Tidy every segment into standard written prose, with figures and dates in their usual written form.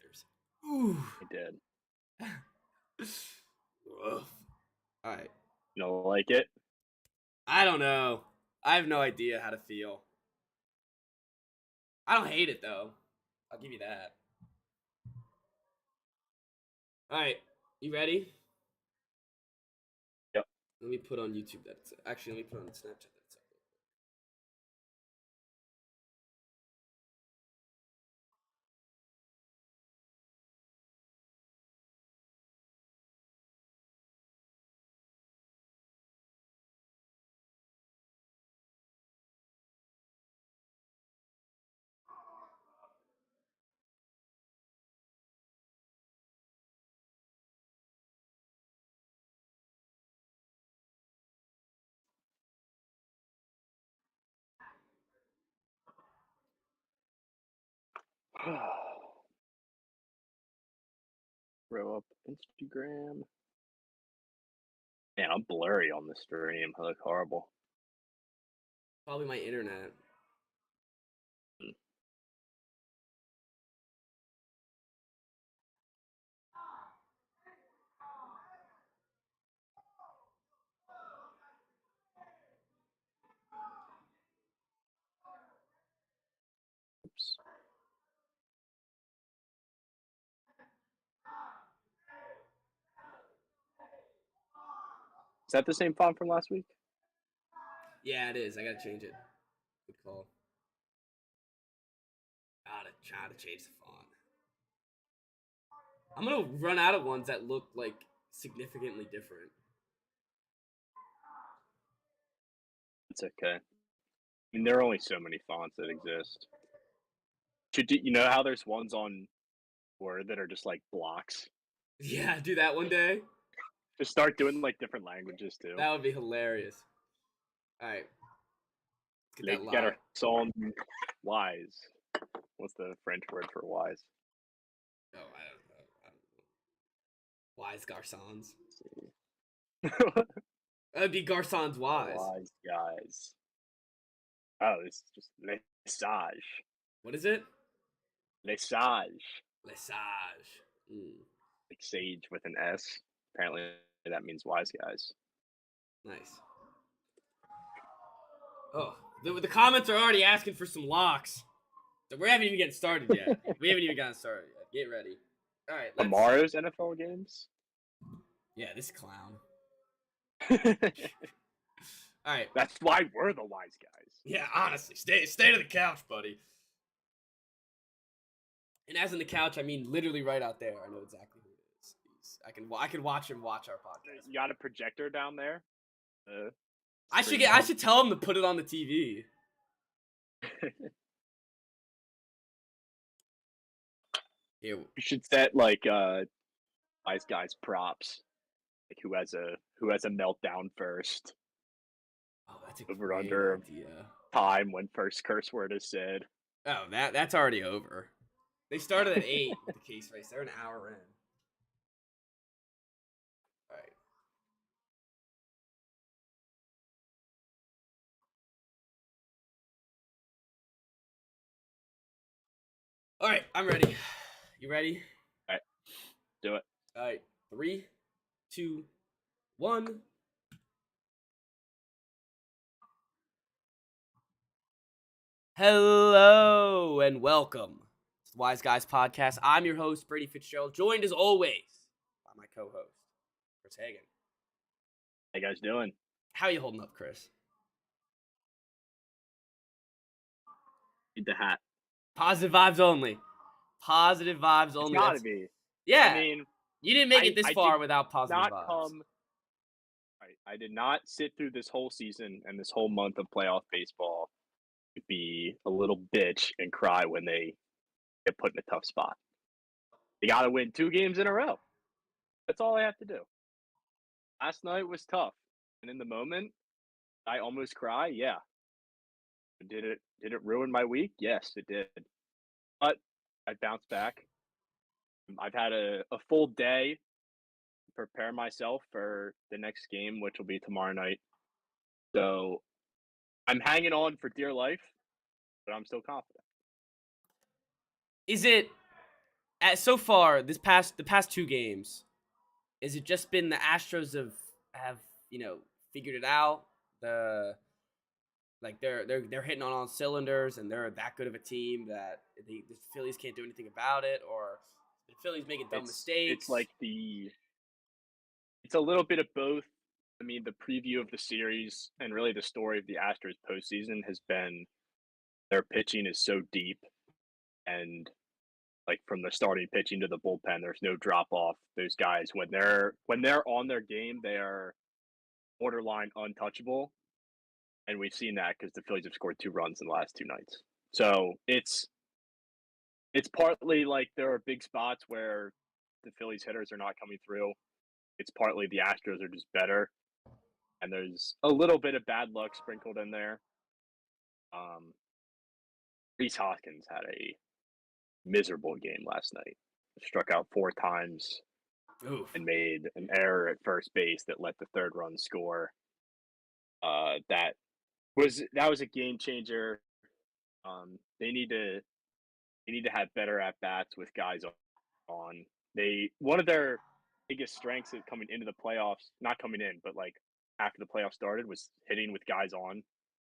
Panthers. Ooh. I did. All right. You don't like it? I don't know. I have no idea how to feel. I don't hate it though. I'll give you that. All right. You ready? Yep. Let me put on YouTube that. Actually, let me put on Snapchat that. Throw up Instagram. Man, I'm blurry on the stream. I look horrible. Probably my internet. Oops. Is that the same font from last week? Yeah, it is. I gotta change it. Good call. Gotta try to change the font. I'm gonna run out of ones that look like significantly different. It's okay. I mean, there are only so many fonts that exist. You know how there's ones on Word that are just like blocks? Yeah, do that one day. Just start doing like different languages too. That would be hilarious. All right. Get Les that live. garçons wise. What's the French word for wise? Oh, I don't know. Wise garçons. That'd be garçons wise. Wise guys. Oh, this is just les sage. What is it? Les sage. Les sages. Like sage with an S. Apparently that means wise guys. Nice. Oh, the comments are already asking for some locks. So we haven't even gotten started yet. We haven't even gotten started yet. Get ready. All right. Tomorrow's NFL games? Yeah, this clown. All right. That's why we're the wise guys. Yeah, honestly, stay to the couch, buddy. And as in the couch, I mean literally right out there. I know exactly who it is. I can watch him watch our podcast. You got a projector down there? I should tell him to put it on the TV. You should set like wise guys props. Like who has a meltdown first. Oh, that's a over great under idea. Time when first curse word is said. Oh, that's already over. They started at 8 with the case race. They're an hour in. All right. All right, I'm ready. You ready? All right, do it. All right, 3, 2, 1. Hello and welcome to the Wise Guys Podcast. I'm your host, Brady Fitzgerald, joined as always by my co-host, Chris Hagan. How you guys doing? How you holding up, Chris? Need the hat. Positive vibes only. Positive vibes only. It's gotta be. Yeah. I mean, you didn't make it this far without positive vibes. I did not sit through this whole season and this whole month of playoff baseball to be a little bitch and cry when they get put in a tough spot. You got to win 2 games in a row. That's all I have to do. Last night was tough, and in the moment, I almost cry. Yeah. Did it ruin my week? Yes, it did. But I bounced back. I've had a full day to prepare myself for the next game, which will be tomorrow night. So I'm hanging on for dear life, but I'm still confident. Is it so far the past 2 games, is it just been the Astros have figured it out? They're hitting on all cylinders, and they're that good of a team that the Phillies can't do anything about it, or the Phillies making dumb It's mistakes. like it's a little bit of both. I mean, the preview of the series and really the story of the Astros postseason has been their pitching is so deep, and like from the starting pitching to the bullpen, there's no drop off. Those guys when they're on their game, they are borderline untouchable, and we've seen that because the Phillies have scored 2 runs in the last 2 nights. So it's partly like there are big spots where the Phillies hitters are not coming through. It's partly the Astros are just better, and there's a little bit of bad luck sprinkled in there. Um, Reese Hoskins had a miserable game last night. Struck out 4 times Oof. and made an error at first base that let the third run score. That was a game changer. They need to have better at bats with guys on. They one of their biggest strengths of coming into the playoffs, not coming in, but like after the playoffs started, was hitting with guys on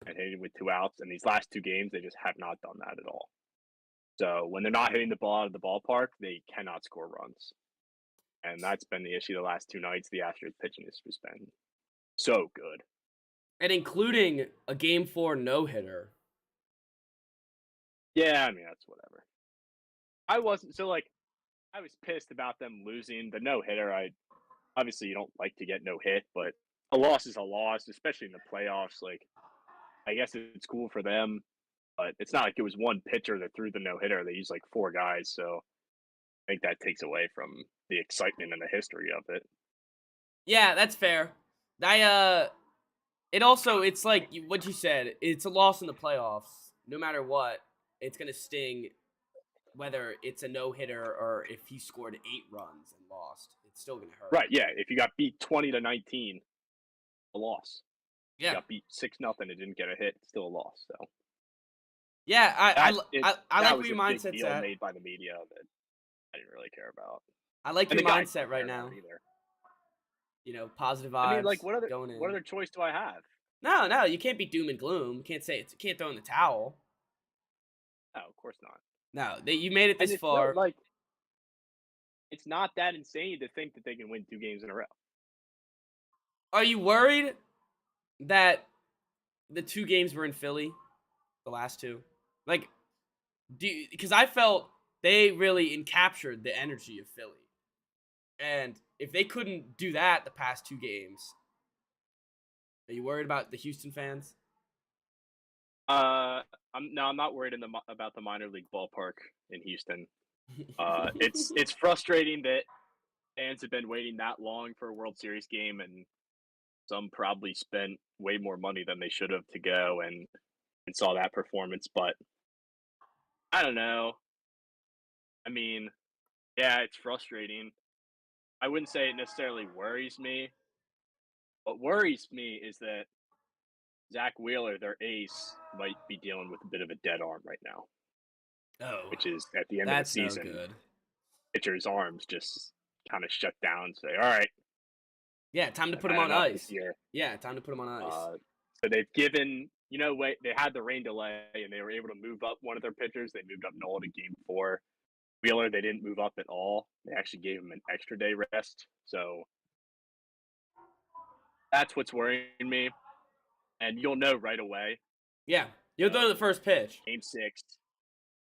and hitting with 2 outs. And these last 2 games, they just have not done that at all. So when they're not hitting the ball out of the ballpark, they cannot score runs. And that's been the issue the last 2 nights. The Astros pitching has just been so good. And including a Game 4 no-hitter. Yeah, I mean, that's whatever. I was pissed about them losing the no hitter. Obviously you don't like to get no hit, but a loss is a loss, especially in the playoffs. Like, I guess it's cool for them, but it's not like it was one pitcher that threw the no hitter. They used like 4 guys, so I think that takes away from the excitement and the history of it. Yeah, that's fair. It's like what you said. It's a loss in the playoffs. No matter what, it's gonna sting. Whether it's a no hitter or if he scored 8 runs and lost, it's still gonna hurt. Right? Yeah. If you got beat 20-19, a loss. Yeah. You got beat 6-0 and didn't get a hit, still a loss. So yeah, I like where your mindset's mindset's at. made by the media that I didn't really care about. I like And your the guys mindset didn't right care about now. it either. Positive vibes. I mean, like, going in? what other choice do I have? No, you can't be doom and gloom. You can't throw in the towel. No, of course not. No, you made it this And far. it's not that insane to think that they can win 2 games in a row. Are you worried that the 2 games were in Philly, the last 2? Like, because I felt they really encaptured the energy of Philly, and if they couldn't do that the past 2 games, are you worried about the Houston fans? I'm not worried about the minor league ballpark in Houston. It's frustrating that fans have been waiting that long for a World Series game, and some probably spent way more money than they should have to go and saw that performance. But I don't know. I mean, yeah, it's frustrating. I wouldn't say it necessarily worries me. What worries me is that Zach Wheeler, their ace, might be dealing with a bit of a dead arm right now. Oh, which is at the end of the that's no season, good. pitcher's arms just kind of shut down. Say, all right, Yeah, time to put I've him had on enough ice. this year. Yeah, time to put him on ice. So they've given, they had the rain delay and they were able to move up one of their pitchers. They moved up Nola to game 4. Wheeler, they didn't move up at all. They actually gave him an extra day rest. So that's what's worrying me. And you'll know right away. Yeah, you'll throw the first pitch. Game 6,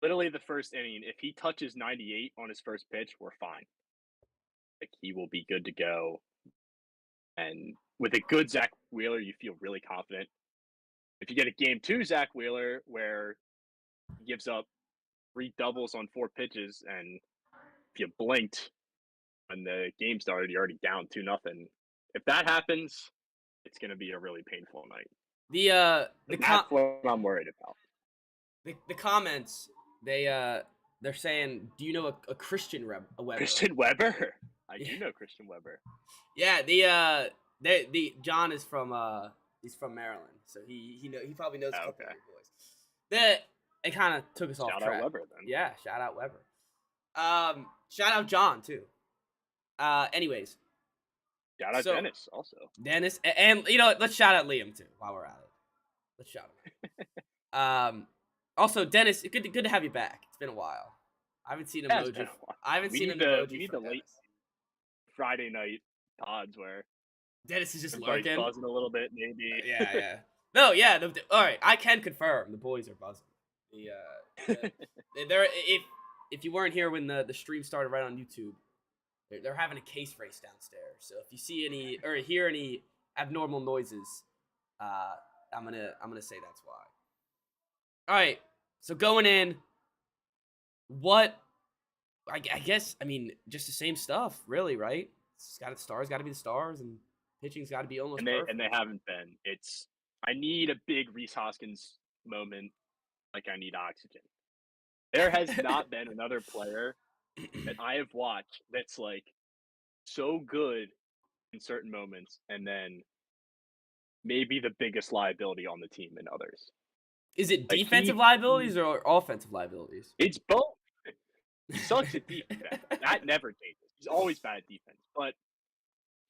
literally the first inning. If he touches 98 on his first pitch, we're fine. Like, he will be good to go. And with a good Zach Wheeler, you feel really confident. If you get a game 2 Zach Wheeler where he gives up 3 doubles on 4 pitches, and if you blinked when the game started, you're already down 2-0. If that happens, it's going to be a really painful night. That's what I'm worried about. The comments, they're saying, "Do you know a Christian Weber?" Christian Weber? I do know Christian Weber. Yeah, the John is from he's from Maryland, so he probably knows a couple of your boys. It kind of took us off track. Shout out Weber then. Yeah, shout out Weber. Shout out John too. Anyways, Shout out so Dennis also. Dennis and you know what, let's shout out Liam too while we're at it. Let's shout him. Also Dennis, good to have you back. It's been a while. I haven't seen Yeah, it's been emoji. a while. I haven't We seen an need emoji the from late Dennis. Friday night pods where Dennis is just everybody's lurking. buzzing a little bit, maybe. Yeah, yeah. No, yeah. All right, I can confirm the boys are buzzing. They're if you weren't here when the stream started right on YouTube, they're having a case race downstairs. So if you see any or hear any abnormal noises, I'm gonna say that's why. All right, so going in, what I guess I mean just the same stuff, really, right? It's got stars, got to be the stars, and pitching's got to be almost And perfect. they haven't been. It's I need a big Reese Hoskins moment like I need oxygen. There has not been another player that I have watched that's like so good in certain moments and then maybe the biggest liability on the team in others. Is it Like defensive liabilities or offensive liabilities? it's both. He sucks at defense. That never changes. He's always bad at defense. But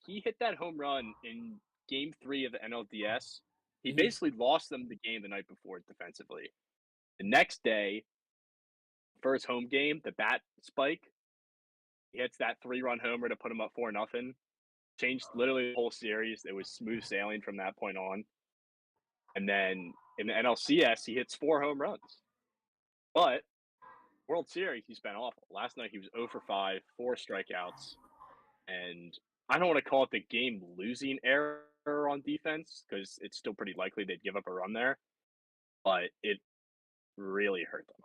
he hit that home run in game 3 of the NLDS. He Mhm. basically lost them the game the night before defensively. The next day, first home game, the bat spike, he hits that 3-run homer to put him up 4-0. Changed literally the whole series. It was smooth sailing from that point on. And then in the NLCS, he hits 4 home runs. But World Series, he's been awful. Last night he was 0 for 5, 4 strikeouts, and I don't want to call it the game losing error on defense because it's still pretty likely they'd give up a run there, but it really hurt them.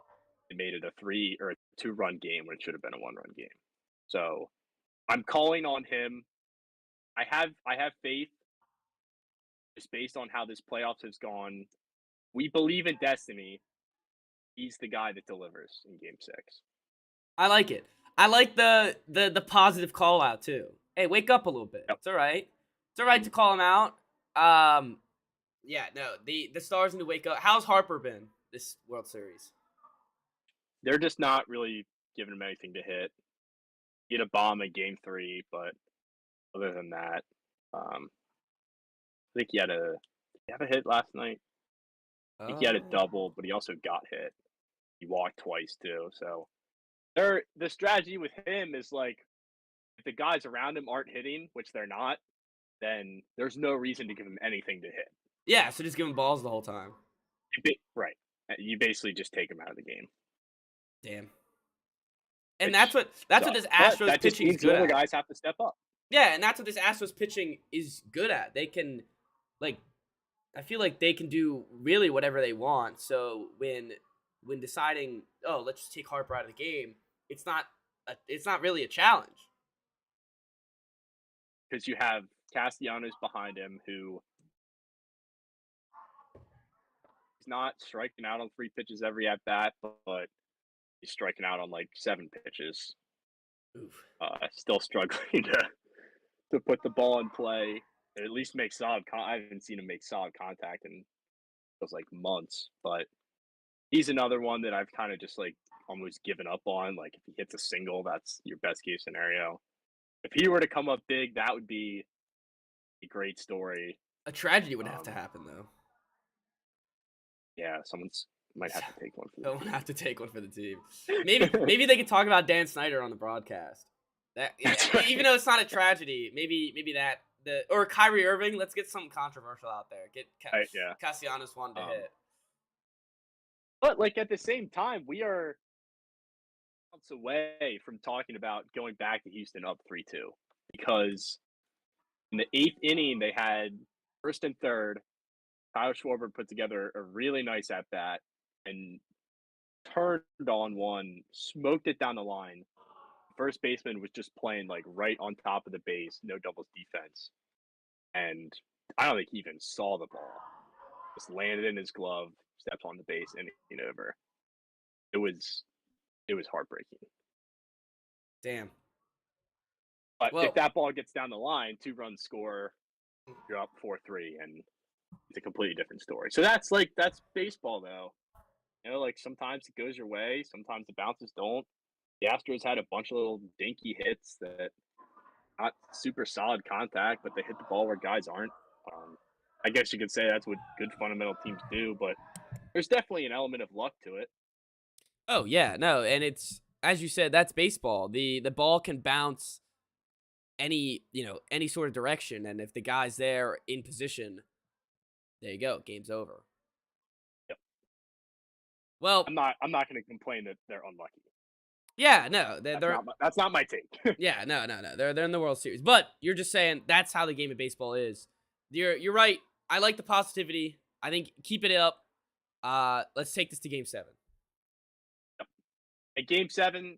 It made it a 3 or a 2-run game when it should have been a 1-run game. So I'm calling on him. I have faith just based on how this playoffs has gone. We believe in destiny. He's the guy that delivers in game 6. I like it. I like the positive call out too. Hey, wake up a little bit. Yep. It's all right. It's all right to call him out. Yeah, no, the Stars need to wake up. How's Harper been this World Series? They're just not really giving him anything to hit. He had a bomb in game 3, but other than that, I think he had a hit last night. I think he had a Uh, double, but he also got hit. He walked twice too. So the strategy with him is like if the guys around him aren't hitting, which they're not, then there's no reason to give him anything to hit. yeah, so just give him balls the whole time. Right. You basically just take him out of the game, Damn. And which that's what sucks. this But Astros that just pitching is means the good other at. guys have to step up. Yeah, and that's what this Astros pitching is good at. They can like I feel like they can do really whatever they want. So when deciding, oh, let's just take Harper out of the game, it's not really a challenge. Because you have Castellanos behind him who is not striking out on 3 pitches every at bat, but he's striking out on like 7 pitches. Oof. Still struggling to put the ball in play, or at least make I haven't seen him make solid contact in feels like months, but he's another one that I've kind of just like almost given up on. Like if he hits a single, that's your best case scenario. If he were to come up big, that would be a great story. A tragedy would have to Um, happen though. yeah, someone's might have to take one for the Someone team. have to take one for the team. Maybe they could talk about Dan Snyder on the broadcast. That That's even right. though it's not a tragedy, maybe that the or Kyrie Irving. Let's get something controversial out there. Get Yeah. Castellanos one to Um, hit. but like at the same time, we are months away from talking about going back to Houston up 3-2 because in the 8th inning they had first and third. Kyle Schwarber put together a really nice at bat and turned on one, smoked it down the line. First baseman was just playing like right on top of the base, no doubles defense, and I don't think he even saw the ball. Just landed in his glove, stepped on the base, and over. It was heartbreaking. Damn. But if Well, that ball gets down the line, 2 runs score, you're up 4-3, and it's a completely different story. So that's baseball though. Like sometimes it goes your way, sometimes the bounces don't. The Astros had a bunch of little dinky hits that not super solid contact, but they hit the ball where guys aren't. Um, I guess you could say that's what good fundamental teams do, but there's definitely an element of luck to it. Oh yeah, no, and it's as you said, that's baseball. The ball can bounce any sort of direction, and if the guy's there in position, there you go, game's over. Yep. Well, I'm not going to complain that they're unlucky. yeah, no, That's not my take. yeah, no, they're in the World Series, but you're just saying that's how the game of baseball is. You're right. I like the positivity. I think keep it up. Let's take this to Game 7. At Game 7,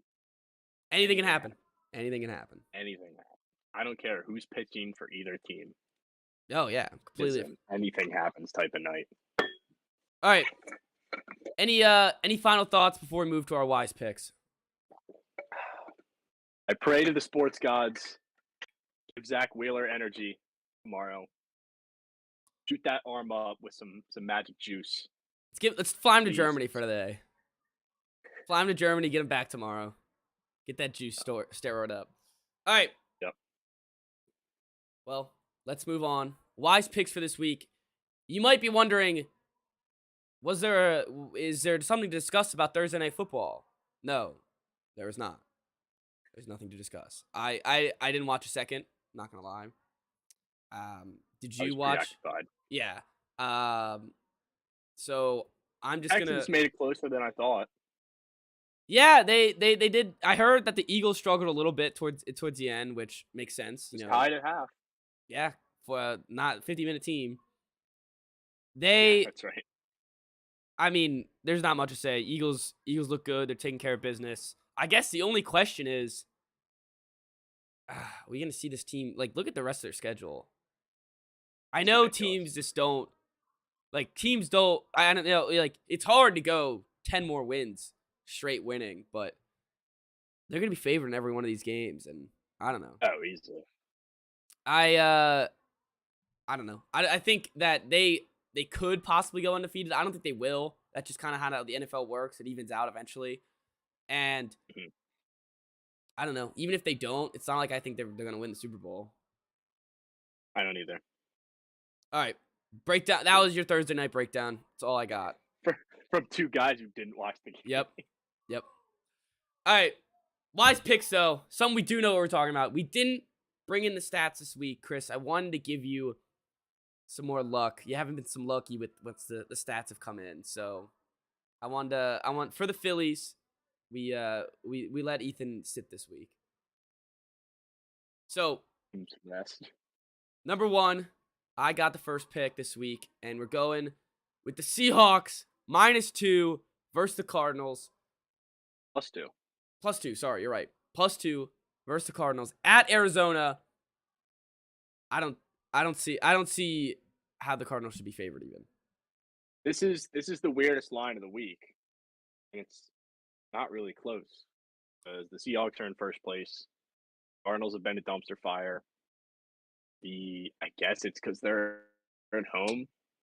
Anything can anything happen. happens. Anything can happen. Anything happens. I don't care who's pitching for either team. Oh yeah, It's completely. an anything happens type of night. All right. Any final thoughts before we move to our wise picks? I pray to the sports gods, give Zach Wheeler energy tomorrow. Shoot that arm up with some magic juice. Let's fly him to Please. Germany for today. Fly him to Germany, get him back tomorrow. Get that juice steroid up. All right. Yep. Well, let's move on. Wise picks for this week. You might be wondering, is there something to discuss about Thursday Night Football? No, there is not. There's nothing to discuss. I didn't watch a second. Not gonna lie. Did I you was watch? preoccupied. Yeah. So I'm just gonna. Texans made it closer than I thought. Yeah, they did. I heard that the Eagles struggled a little bit towards the end, which makes sense. Just tied at half. Yeah, for a not 50-minute team. Yeah, They, that's right. I mean, there's not much to say. Eagles look good. They're taking care of business. I guess the only question is, are we gonna see this team? Like, look at the rest of their schedule. I It's know ridiculous. teams just don't like teams don't. I don't know. Like, it's hard to go 10 more wins straight winning, but they're gonna be favored in every one of these games, and I don't know. Oh, easily. I don't know. I think that they could possibly go undefeated. I don't think they will. That's just kind of how the NFL works. It evens out eventually. And Mhm. I don't know. Even if they don't, it's not like I think they're going to win the Super Bowl. I don't either. All right. Breakdown. That was your Thursday night breakdown. That's all I got. From two guys who didn't watch the game. Yep. Yep. All right. Wise picks, though. Some we do know what we're talking about. We didn't bring in the stats this week, Chris. I wanted to give you some more luck. You haven't been some lucky with what's the stats have come in. So I want for the Phillies. We let Ethan sit this week. So Teams rest. number 1, I got the first pick this week, and we're going with the Seahawks -2 versus the Cardinals. +2. +2, sorry, you're right. +2 versus the Cardinals at Arizona. I don't see how the Cardinals should be favored even. This is the weirdest line of the week, and it's not really close. Because the Seahawks are in first place. Cardinals have been a dumpster fire. I guess it's because they're at home,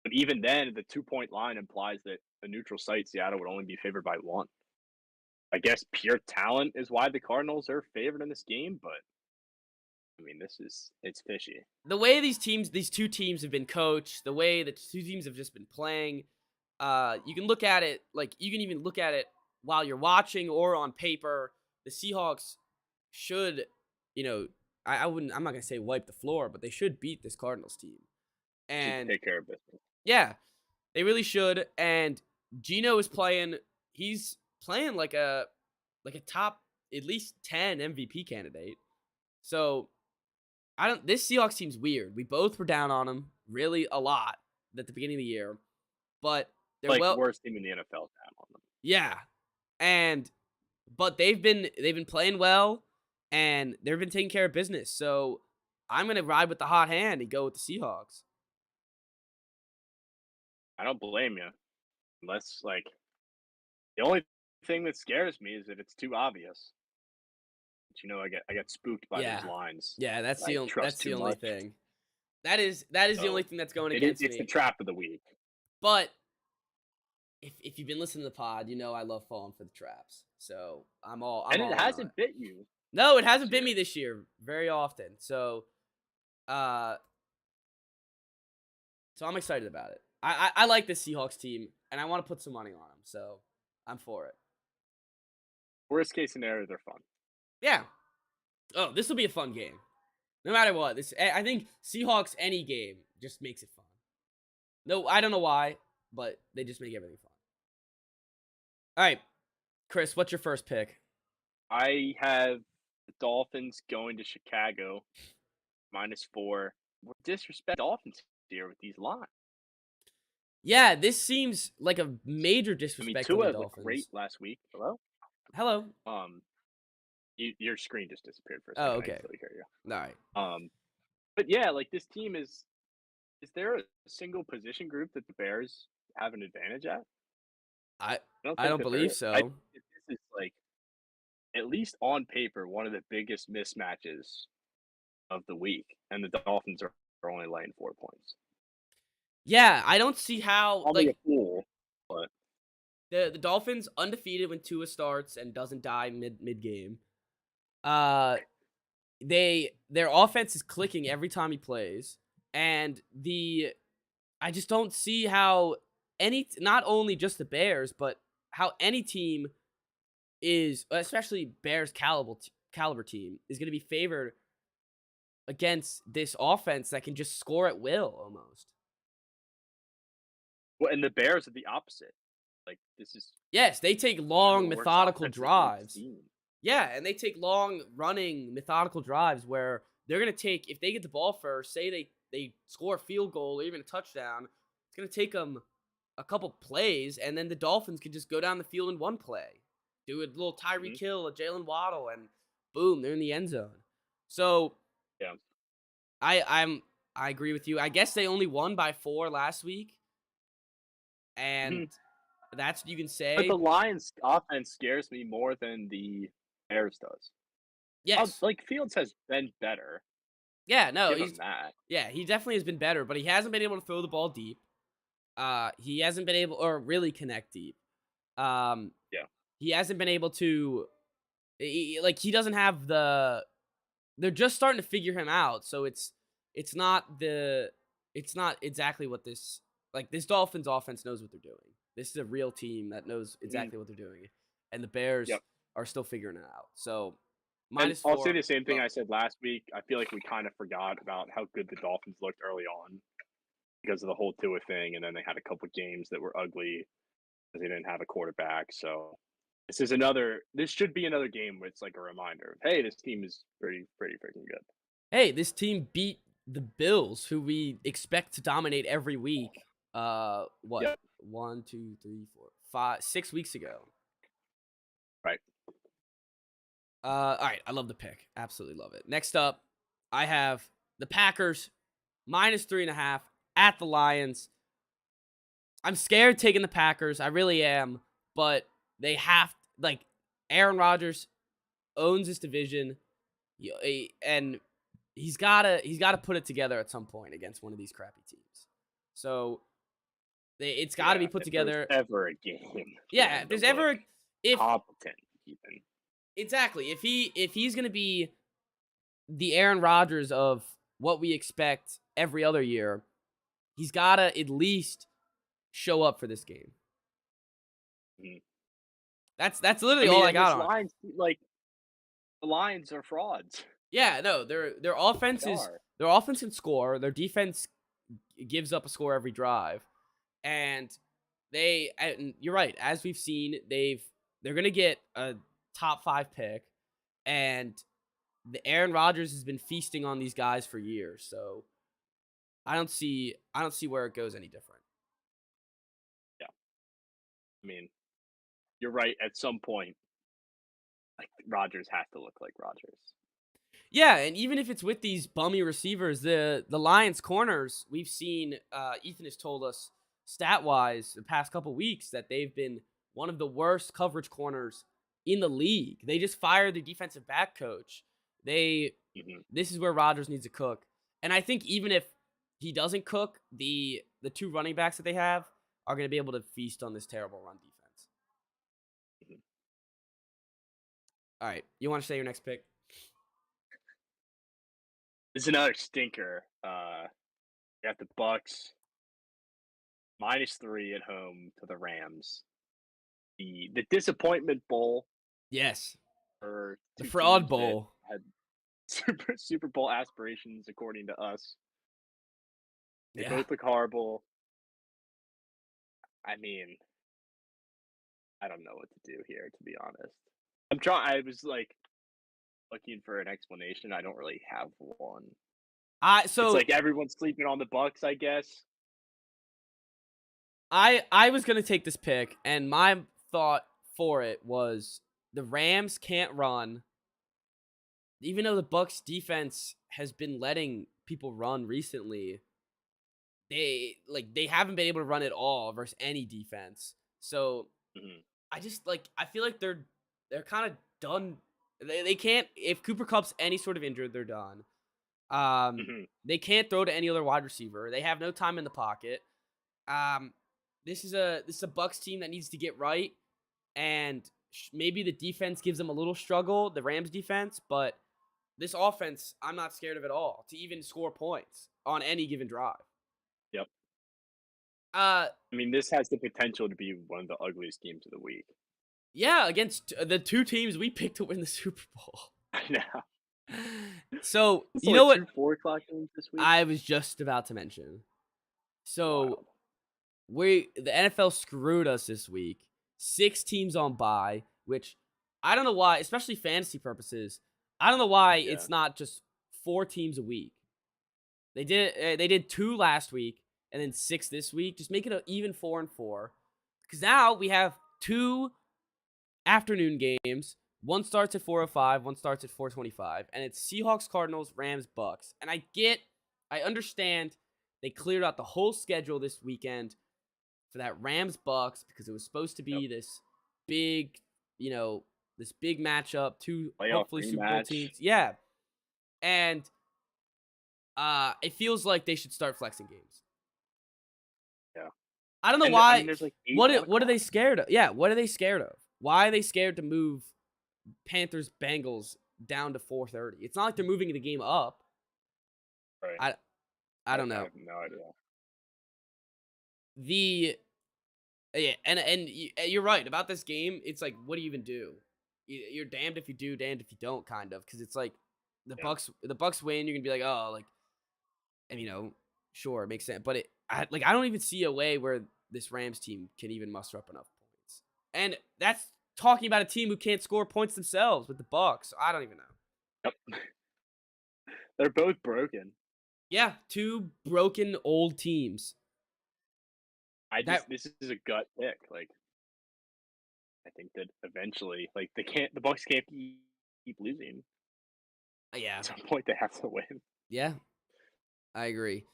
but even then, the 2-point line implies that a neutral site, Seattle, would only be favored by 1. I guess pure talent is why the Cardinals are favored in this game, but I mean, it's fishy. The way these two teams have been coached, the way the two teams have just been playing, you can look at it like you can even look at it while you're watching or on paper. The Seahawks should, I'm not gonna say wipe the floor, but they should beat this Cardinals team. Should And take care of business. yeah, they really should. And Gino is playing. He's playing like a top at least 10 MVP candidate. So this Seahawks team's weird. We both were down on them really a lot at the beginning of the year, but they're Like worst team in the NFL down on them. yeah, but they've been playing well, and they've been taking care of business. So I'm gonna ride with the hot hand and go with the Seahawks. I don't blame you, unless like the only thing that scares me is that it's too obvious. But, I get spooked by Yeah, those lines. yeah, that's the I only trust too much. thing. That is the only So thing that's going it is against it's the me. trap of the week. But if you've been listening to the pod, you know I love falling for the traps. So I'm And it all in on it. hasn't bit you No, it this hasn't been year. me this year very often. Uh, so I'm excited about it. I like the Seahawks team, and I want to put some money on them. So I'm for it. Worst case scenario, they're fun. Yeah. Oh, this will be a fun game. No matter what, I think Seahawks any game just makes it fun. No, I don't know why, but they just make everything fun. All right, Chris, what's your first pick? I have the Dolphins going to Chicago -4. We're disrespect Dolphins here with these lines. Yeah, this seems like a major I mean, disrespect on the Tua looked great Dolphins. last week. Hello? Hello. Um, your screen just disappeared for a Oh, second. I can okay. still hear All right. you. But yeah, like this team is there a single position group that the Bears have an advantage at? I I don't I think don't that there believe is. I so. think this is like at least on paper one of the biggest mismatches of the week, and the Dolphins are only laying 4 points. Yeah, I don't see how Call me a like fool, but the Dolphins undefeated when Tua starts and doesn't die mid game. Uh, their offense is clicking every time he plays, and I just don't see how not only just the Bears, but how any team is, especially Bears caliber team, is going to be favored against this offense that can just score at will almost. well, and the Bears are the opposite. Like this is Yes, they take one of the long worst methodical offenses we've drives. seen. Yeah, and they take long running methodical drives where they're going to take, if they get the ball first, say they score a field goal or even a touchdown, it's going to take them a couple plays, and then the Dolphins could just go down the field in one play. Do a little Tyreek Mhm. Hill, a Jalen Waddle, and boom, they're in the end zone. So Yeah. I agree with you. I guess they only won by 4 last week, and Mhm. that's what you can But the say. Lions' offense scares me more than the Bears does. Yes. Like Fields has been better. Yeah, no, Give him that. he definitely has been better, but he hasn't been able to throw the ball deep. He hasn't been able or really connect deep. Um, Yeah. he hasn't been able to like he doesn't have the they're just starting to figure him out, so it's not the it's not exactly what this Dolphins offense knows what they're doing. This is a real team that knows Mhm. exactly what they're doing. And the Bears Yep. are still figuring it out. So And I'll say -4, the same thing love I it. said last week. I feel like we kind of forgot about how good the Dolphins looked early on because of the whole Tua thing, and then they had a couple games that were ugly because they didn't have a quarterback. So this should be another game where it's like a reminder of, hey, this team is pretty freaking good. Hey, this team beat the Bills, who we expect to dominate every week. What? Yep. 1, 2, 3, 4, 5, 6 weeks ago. Right. All right, I love the pick. Absolutely love it. Next up, I have the Packers -3.5 at the Lions. I'm scared taking the Packers. I really am, but they have like Aaron Rodgers owns this division, and he's gotta put it together at some point against one of these crappy teams. So it's got to be Yeah. put If there's together. ever a game for Yeah, them if to there's look ever if competent, even. exactly if he's gonna be the Aaron Rodgers of what we expect every other year, he's gotta at least show up for this game. Mhm. That's I literally all mean, I and got this on it. Lions, like the Lions are frauds. Yeah, no, their offense They is are. their offense can score. Their defense gives up a score every drive, and and you're right. As we've seen, they're gonna get a top 5 pick, and the Aaron Rodgers has been feasting on these guys for years. So I don't see where it goes any different. Yeah. I mean, you're right. At some point, like Rogers has to look like Rogers. Yeah, and even if it's with these bummy receivers, the Lions corners, we've seen Ethan has told us stat wise the past couple weeks that they've been one of the worst coverage corners in the league. They just fired the defensive back coach. They Hmm. This is where Rodgers needs to cook. And I think even if he doesn't cook, the two running backs that they have, are going to be able to feast on this terrible run defense. Mhm. All right, you want to say your next pick? This is another stinker. Got the Bucks -3 at home to the Rams. The disappointment bowl Yes, for the two fraud teams that bowl. had Super Bowl aspirations, according to us. They Yeah. both look horrible. I mean, I don't know what to do here, to be honest. I'm trying. I was like looking for an explanation. I don't really have one. I It's so like everyone's sleeping on the Bucks, I guess. I was gonna take this pick, and my thought for it was the Rams can't run, even though the Bucks defense has been letting people run recently. They haven't been able to run at all versus any defense. So Mhm, I feel like they're kind of done. They can't, if Cooper Cup's any sort of injured, they're done. mhm. They can't throw to any other wide receiver. They have no time in the pocket. Um, this is a Bucks team that needs to get right, and maybe the defense gives them a little struggle, the Rams defense, but this offense, I'm not scared of at all to even score points on any given drive. Yep. Uh, I mean, this has the potential to be one of the ugliest games of the week. yeah, against the two teams we picked to win the Super Bowl. I know. So It's you know only what 2 4 o'clock games this week. I was just about to mention. So Wild. the NFL screwed us this week. 6 teams on bye, which I don't know why, especially fantasy purposes. I don't know why Yeah. it's not just 4 teams a week. They did 2 last week and then 6 this week. Just make it an even 4 and 4. Because now we have 2 afternoon games. One starts at 4:05, one starts at 4:25, and it's Seahawks, Cardinals, Rams, Bucks. And I understand they cleared out the whole schedule this weekend for that Rams Bucks because it was supposed to Yep. be this big, you know, this big matchup, two Playoff hopefully Super Bowl rematch. teams. Yeah. And it feels like they should start flexing games. Yeah. I don't know And I mean, why. there's like 8 What 1 what are they o'clock. scared of? Yeah, what are they scared of? Why are they scared to move Panthers Bengals down to 4:30? It's not like they're moving the game up. Right. I I don't I know. have no idea. The Yeah, and you're right about this game. It's like, what do you even do? You're damned if you do, damned if you don't, kind of, because it's like Yeah. The Bucks win. You're gonna be like, oh, like, and sure, it makes sense. But I don't even see a way where this Rams team can even muster up enough points. And that's talking about a team who can't score points themselves with the Bucks. So I don't even know. Yep. They're both broken. Yeah, 2 broken old teams. That This is a gut pick. Like, I think that eventually, like, the Bucks can't keep losing. Yeah, At some point, they have to win. yeah, I agree.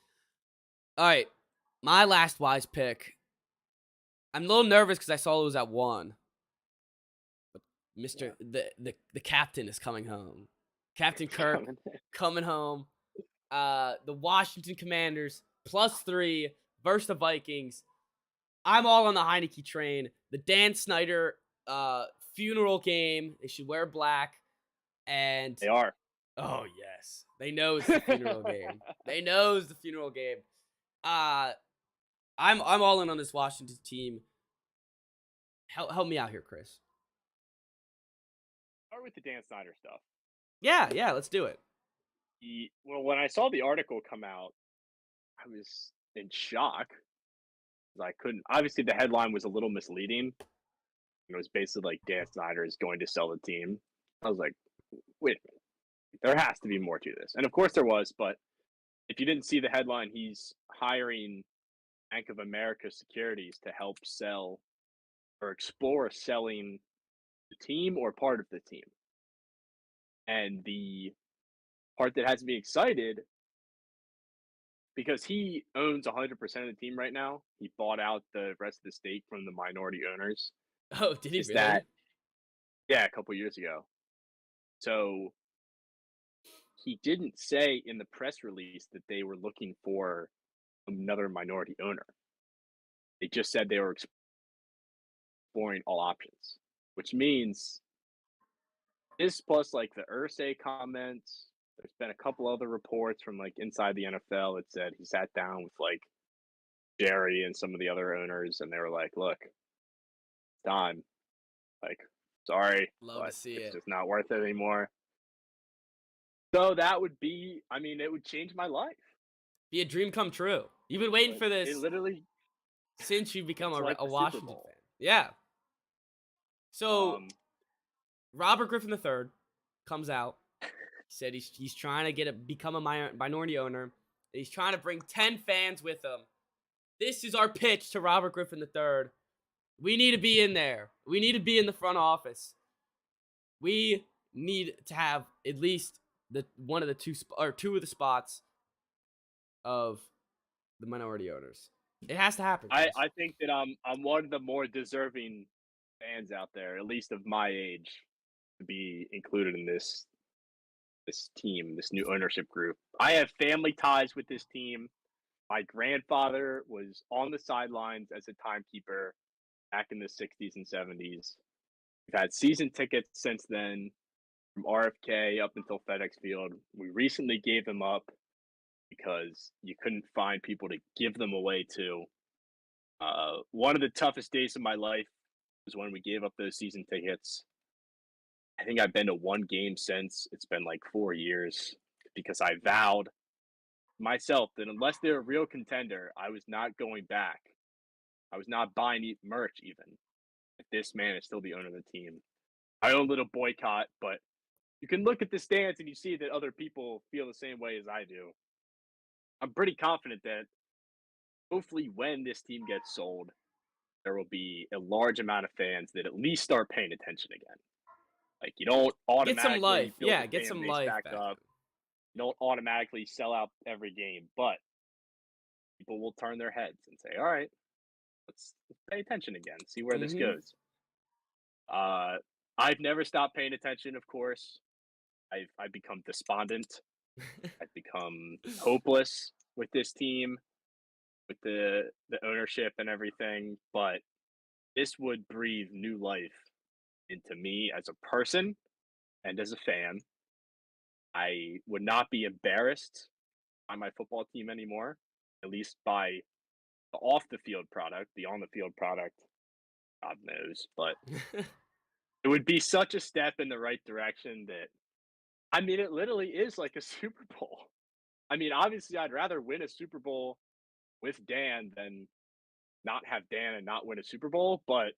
All right, my last wise pick. I'm a little nervous because I saw it was at 1. Yeah. Mister the captain is coming home. Captain It's Kirk coming. coming home. The Washington Commanders +3 versus the Vikings. I'm all on the Heineke train. The Dan Snyder funeral game. They should wear black. And They are. oh yes, they know it's the funeral game. They know it's the funeral game. Uh, I'm all in on this Washington team. Help me out here, Chris. Start with the Dan Snyder stuff. Yeah, let's do it. Well, when I saw the article come out, I was in shock. 'Cause I couldn't. Obviously, the headline was a little misleading. It was basically like Dan Snyder is going to sell the team. I was like, wait a minute. There has to be more to this. And of course there was, but if you didn't see the headline, he's hiring Bank of America Securities to help sell or explore selling the team or part of the team. And the part that has me excited because he owns 100% of the team right now. He bought out the rest of the stake from the minority owners. Oh, did he Is that really? yeah, a couple years ago. So he didn't say in the press release that they were looking for another minority owner. They just said they were exploring all options, which means this plus like the Ursay comments. There's been a couple other reports from like inside the NFL that said he sat down with like Jerry and some of the other owners, and they were like, "Look, it's time. Like, sorry, Love to but see it's it. just not worth it anymore." So that would be, I mean, it would change my life. Be a dream come true. You've been waiting Like, for it this literally, since you become it's like a the Super Washington Bowl. fan. Yeah. So Um, Robert Griffin III comes out. He said he's trying to become a minority owner. He's trying to bring 10 fans with him. This is our pitch to Robert Griffin III. We need to be in there. We need to be in the front office. We need to have at least the one of the two of the spots of the minority owners. It has to happen, I Chris. I think that I'm one of the more deserving fans out there, at least of my age, to be included in this team, this new ownership group. I have family ties with this team. My grandfather was on the sidelines as a timekeeper back in the 60s and 70s. We've had season tickets since then from RFK up until FedEx Field. We recently gave them up because you couldn't find people to give them away to. One of the toughest days of my life was when we gave up those season tickets. I think I've been to one game since. It's been like 4 years because I vowed myself that unless they're a real contender, I was not going back. I was not buying merch even. If this man is still the owner of the team, I own a little boycott, but you can look at the stands and you see that other people feel the same way as I do. I'm pretty confident that hopefully when this team gets sold, there will be a large amount of fans that at least start paying attention again. Like you don't Get some life. automatically build a Yeah, get fan some base life back back up. You don't automatically sell out every game, but people will turn their heads and say, "All right, let's pay attention again, see where in. this Mm-hmm. goes." Uh, I've never stopped paying attention. Of course, I've become despondent. I've become hopeless with this team, with the ownership and everything. But this would breathe new life into me as a person and as a fan. I would not be embarrassed by my football team anymore, at least by the off the field product. The on the field product, God knows. But it would be such a step in the right direction that, I mean, it literally is like a Super Bowl. I mean, obviously, I'd rather win a Super Bowl with Dan than not have Dan and not win a Super Bowl, but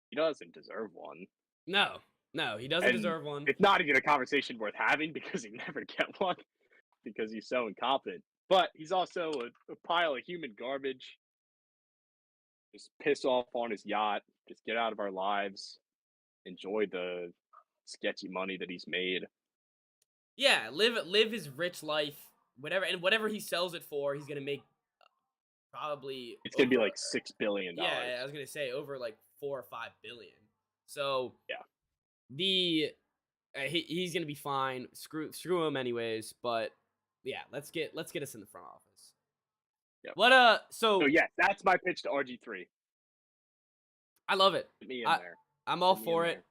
he doesn't deserve one. No, no, he doesn't And deserve one. it's not even a conversation worth having because he never get one because he's so incompetent. But he's also a pile of human garbage. Just piss off on his yacht. Just get out of our lives. Enjoy the sketchy money that he's made. Yeah, live his rich life. Whatever he sells it for, he's gonna make probably It's gonna be over. like $6 billion. Yeah, I was gonna say over like 4 or 5 billion. So Yeah. the he's gonna be fine. Screw him anyways. But yeah, let's get us in the front office. Yep. What So so yes, that's my pitch to RG3. I love it. Get me in I there. I'm all Get me in for it.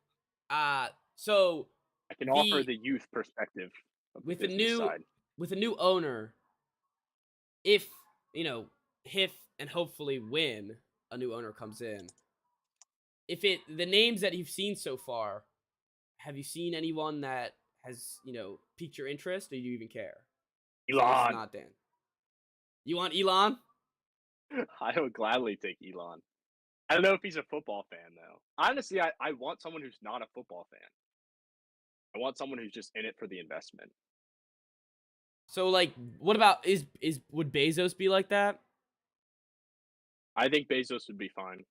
there. So I can offer the the youth perspective of the with a business new side. with a new owner, if if and hopefully when a new owner comes in, if it the names that you've seen so far, have you seen anyone that has piqued your interest, or do you even care? Say this is Elon. not Dan. You want Elon? I would gladly take Elon. I don't know if he's a football fan though. Honestly, I want someone who's not a football fan. I want someone who's just in it for the investment. So like, what about is would Bezos be like that? I think Bezos would be fine.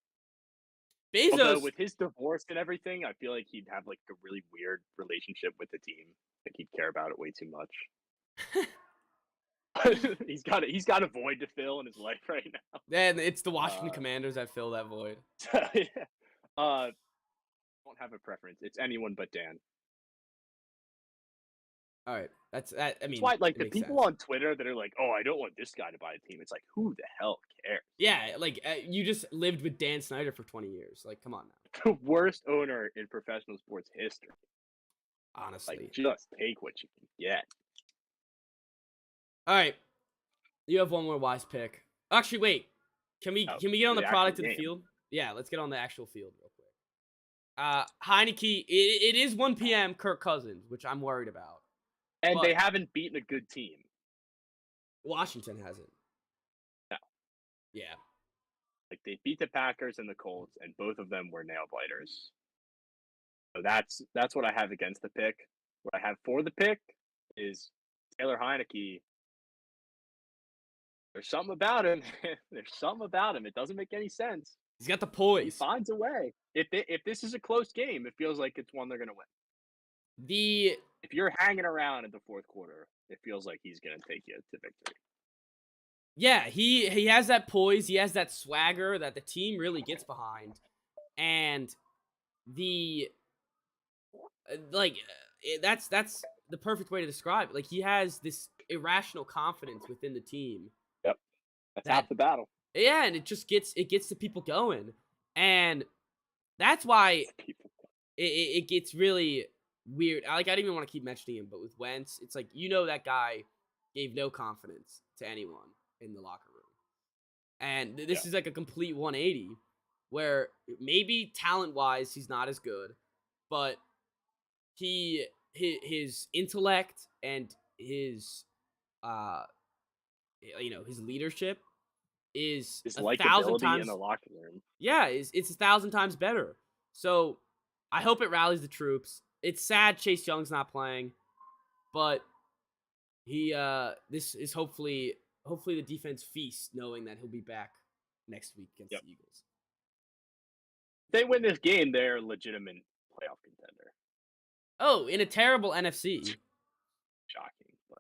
Although Bezos, with his divorce and everything, I feel like he'd have like a really weird relationship with the team. Like he'd care about it way too much. He's got a void to fill in his life right now. then it's the Washington Uh, Commanders that fill that void. so, yeah. uh, don't have a preference. It's anyone but Dan. All right. I That's mean, why, like, it the makes people sense. on Twitter that are like, "Oh, I don't want this guy to buy a team." It's like, who the hell cares? Yeah, like you just lived with Dan Snyder for 20 years. Like, come on now. The worst owner in professional sports history. Like, Honestly. just take what you can get. All right, you have one more wise pick. Actually, wait. Oh, Can we get on for the the actual product of the game. field? Yeah, let's get on the actual field real quick. Heineke. It is 1 p.m. Kirk Cousins, which I'm worried about. And they But haven't beaten a good team. Washington hasn't. No. Yeah. Like, they beat the Packers and the Colts, and both of them were nail biters. So that's what I have against the pick. What I have for the pick is Taylor Heineke. There's something about him. There's something about him. It doesn't make any sense. He's got the He poise. finds a way. If this is a close game, it feels like it's one they're going to win. The If you're hanging around in the fourth quarter, it feels like he's going to take you to victory. Yeah, he has that poise, he has that swagger that the team really gets behind. And the that's the perfect way to describe it. Like he has this irrational confidence within the team Yep, that's that half the battle. yeah, and it gets the people going. And that's why People, it gets really weird. I don't even want to keep mentioning him, but with Wentz, it's like that guy gave no confidence to anyone in the locker room. And yeah, this is like a complete 180 where maybe talent wise he's not as good, but his intellect and his uh his leadership is his a thousand likability in times the locker room. yeah, it's a thousand times better. So I hope it rallies the troops. It's sad Chase Young's not playing, but he this is hopefully the defense feasts knowing that he'll be back next week against Yep. the Eagles. If they win this game, they're a legitimate playoff contender. Oh, in a terrible NFC. Shocking, but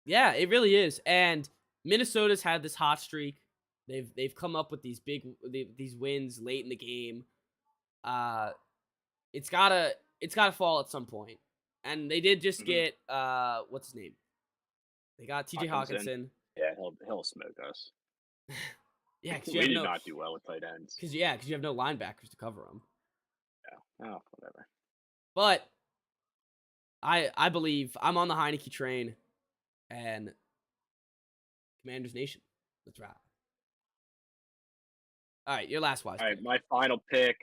Yeah, it really is. And Minnesota's had this hot streak. They've come up with these wins late in the game. Uh, it's gotta fall at some point. And they did just get what's his name? They got T.J. Hawkinson, Hawkinson. yeah, he'll smoke us. Yeah, because you We have did no, not do well with tight ends. because you have no linebackers to cover them. Yeah, oh, whatever. But I believe I'm on the Heineke train, and Commanders Nation. Let's wrap. All right, your last wise All right, pick. my final pick.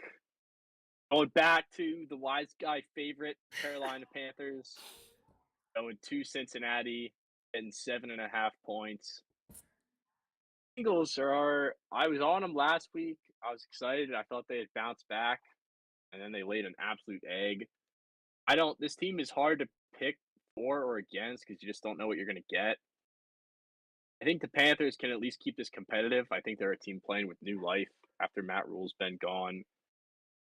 Going back to the wise guy favorite, Carolina Panthers. Going to Cincinnati, getting 7.5 points. Eagles are. I was on them last week. I was excited. I thought they had bounced back, and then they laid an absolute egg. I don't. This team is hard to pick for or against because you just don't know what you're going to get. I think the Panthers can at least keep this competitive. I think they're a team playing with new life after Matt Rule's been gone.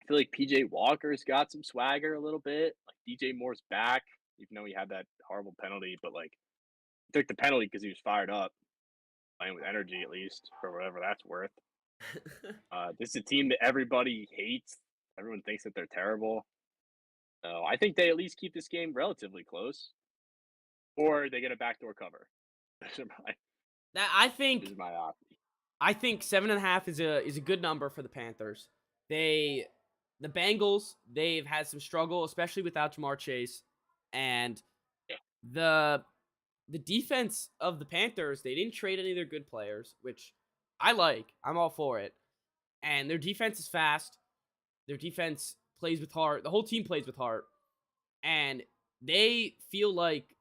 I feel like PJ Walker's got some swagger a little bit. Like DJ Moore's back, even though he had that horrible penalty, but like he took the penalty because he was fired up, playing with energy at least, for whatever that's worth. This is a team that everybody hates. Everyone thinks that they're terrible. So I think they at least keep this game relatively close, or they get a backdoor cover. These are my, That these are my options. I think 7.5 is a good number for the Panthers. The Bengals, they've had some struggle, especially without Jamar Chase, and Yeah, the defense of the Panthers, they didn't trade any of their good players, which I like. I'm all for it. And their defense is fast. Their defense plays with heart. The whole team plays with heart, and they feel like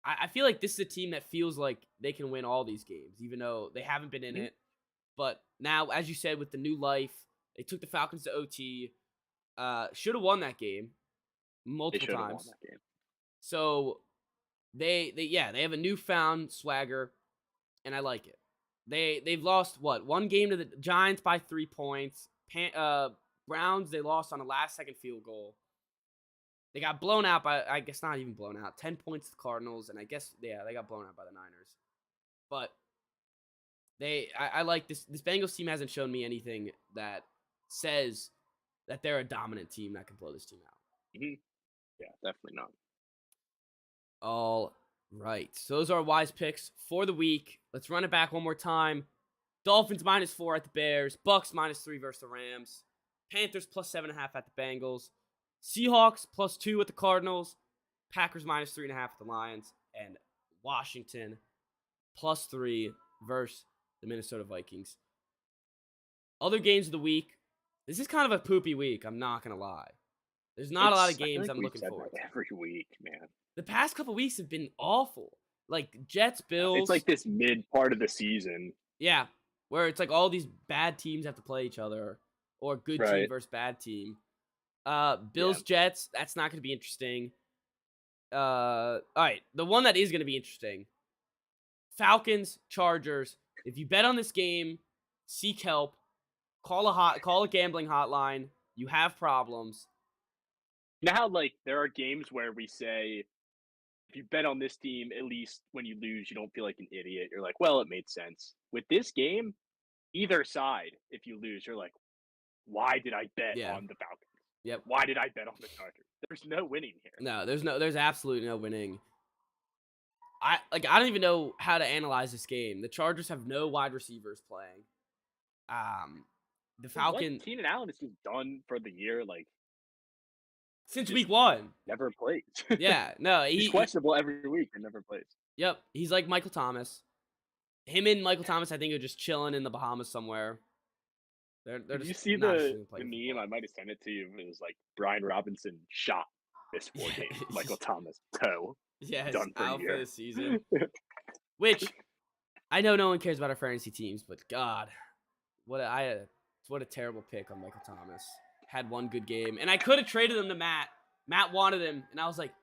I feel like this is a team that feels like they can win all these games, even though they haven't been in mhm. it. But now, as you said, with the new life, they took the Falcons to OT. Should have won that game They multiple should have won times. that game. So they have a newfound swagger, and I like it. They've lost one game to the Giants by 3 points. Browns, they lost on a last second field goal. They got blown out by, I guess not even blown out, 10 points to the Cardinals, and I guess they got blown out by the Niners. But I like this Bengals team hasn't shown me anything that says that they're a dominant team that can blow this team out. Mhm. Yeah, definitely not. All right. So those are our wise picks for the week. Let's run it back one more time. Dolphins -4 at the Bears. Bucks -3 versus the Rams. Panthers +7.5 at the Bengals. Seahawks +2 at the Cardinals. Packers -3.5 at the Lions. And Washington +3 versus the Minnesota Vikings. Other games of the week. This is kind of a poopy week. I'm not going to lie. There's not a lot of I feel games like I'm we've looking said forward that to. every week, man. The past couple weeks have been awful. Like Jets, It's Bills. like this mid part of the season. Yeah, where it's like all these bad teams have to play each other, or good team Right. versus bad team. Yeah. Bills, Jets. That's not going to be interesting. All right, the one that is going to be interesting. Falcons, Chargers. If you bet on this game, seek help. Call a gambling hotline. You have problems. You know how like there are games where we say if you bet on this team, at least when you lose, you don't feel like an idiot. You're like, well, it made sense. With this game, either side, if you lose, you're like, why did I bet Yeah. on the Falcons? Yep. Why did I bet on the Chargers? There's no winning here. No, there's absolutely no winning. I don't even know how to analyze this game. The Chargers have no wide receivers playing. The What Falcons Keenan Allen is just done for the year, like since just week 1. never plays. Yeah, no, He's he questionable every week and never plays. yep, he's like Michael Thomas. Him and Michael Thomas, I think, are just chilling in the Bahamas somewhere. They're Did you just see not the interested in the playing meme? football. I might have sent it to you. It was like Brian Robinson shot this 4 games. Michael Thomas toe Yes, done for a out for year. the season. Which I know no one cares about our fantasy teams, but God, what a terrible pick on Michael Thomas. Had one good game, and I could have traded him to Matt. Matt wanted him, and I was like,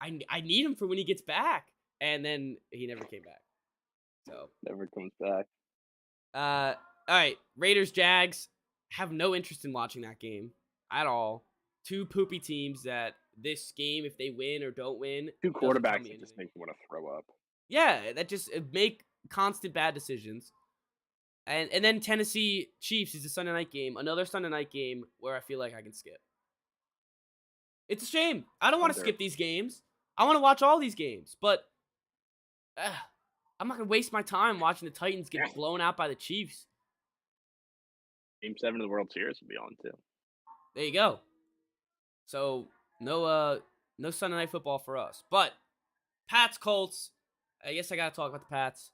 I need him for when he gets back, and then he never came back. So Never comes back. all right, Raiders Jags. Have no interest in watching that game at all. Two poopy teams that this game, if they win or don't win, Two doesn't tell quarterbacks me that just anything. make you want to throw up. Yeah, that just make constant bad decisions. And then Tennessee Chiefs is a Sunday night game, another Sunday night game where I feel like I can skip. It's a shame. I don't want to Under. skip these games. I want to watch all these games, but I'm not gonna waste my time watching the Titans get blown out by the Chiefs. Game 7 of the World Series will be on too. There you go. So no Sunday night football for us. But Pats Colts. I guess I gotta talk about the Pats.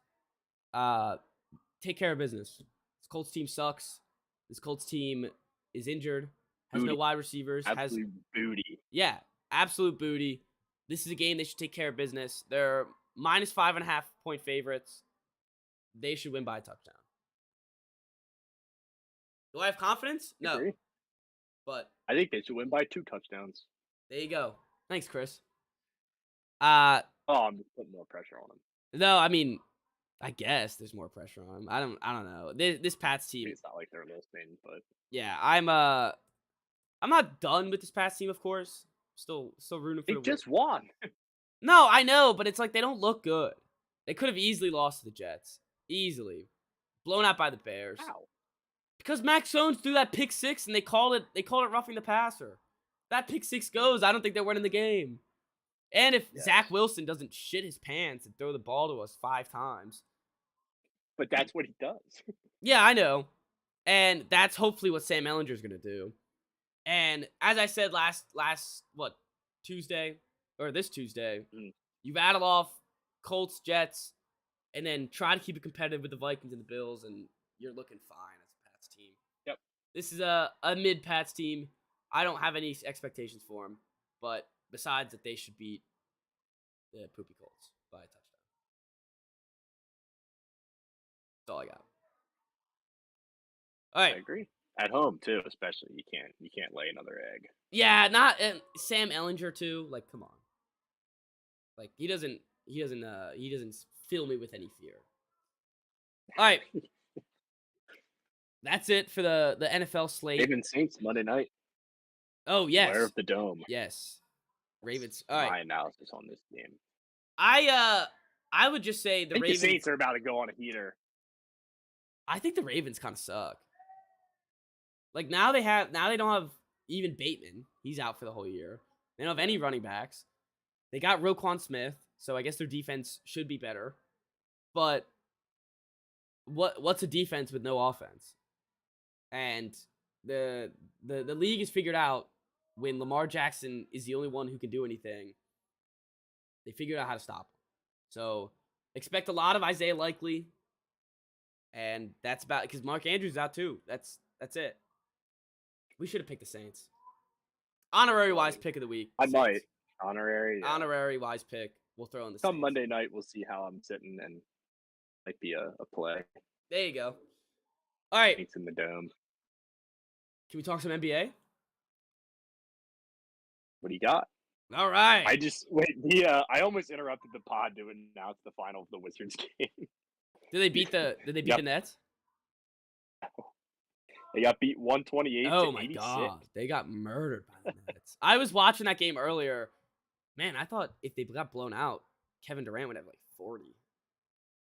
Take care of business. This Colts team sucks. This Colts team is injured. Has no Booty. wide receivers. Absolute booty. Yeah, absolute booty. This is a game they should take care of business. They're -5.5 point favorites. They should win by a touchdown. Do I have confidence? No. Agree. But I think they should win by 2 touchdowns. there you go. Thanks, Chris. Oh, I'm just putting more pressure on them. No, I mean, I guess there's more pressure on them. I don't know. This Pats I team. mean, it's not like they're listening, but Yeah, I'm not done with this Pats team, of course. Still rooting for they the just won. No, I know, but it's like they don't look good. They could have easily lost to the Jets. Easily. Blown out by the Bears. How? Because Max Jones threw that pick six and they called it roughing the passer. That pick six goes, I don't think they're winning the game. And if Yes. Zach Wilson doesn't shit his pants and throw the ball to us 5 times. But that's what he does. Yeah, I know. And that's hopefully what Sam Ellinger's gonna do. And as I said last Tuesday? Or this Tuesday, you rattle off Colts, Jets, and then try to keep it competitive with the Vikings and the Bills, and you're looking fine as a Pats team. Yep. This is a mid Pats team. I don't have any expectations for them, but besides that, they should beat the poopy Colts by a touchdown. That's all I got. All I right. agree. At home too, especially you can't lay another egg. Yeah, not Sam Ellinger too. Like, come on. Like he doesn't fill me with any fear. All right. That's it for the NFL slate. Ravens Saints Monday night. Oh, yes. Beware of the dome. Yes. Ravens. That's All right. my analysis on this game. I would just say I think Ravens. the Saints are about to go on a heater. I think the Ravens kind of suck. Like now they don't have even Bateman. He's out for the whole year. They don't have any running backs. They got Roquan Smith, so I guess their defense should be better. But what's a defense with no offense? And the league has figured out when Lamar Jackson is the only one who can do anything, they figured out how to stop him. So expect a lot of Isaiah Likely, and that's about because Mark Andrews out too. That's it. We should have picked the Saints. Honorary wise pick of the week. I Saints. might. Honorary. Yeah. Honorary wise pick. We'll throw in the Come Saints. Monday night, we'll see how I'm sitting, and might be a play. There you go. All right. Saints in the dome. Can we talk some NBA? What do you got? All right. I just wait. I almost interrupted the pod to announce the final of the Wizards game. Did they beat the Nets? They got beat 128 Oh to my 86. god, they got murdered by the Nets. I was watching that game earlier. Man, I thought if they got blown out, Kevin Durant would have like 40.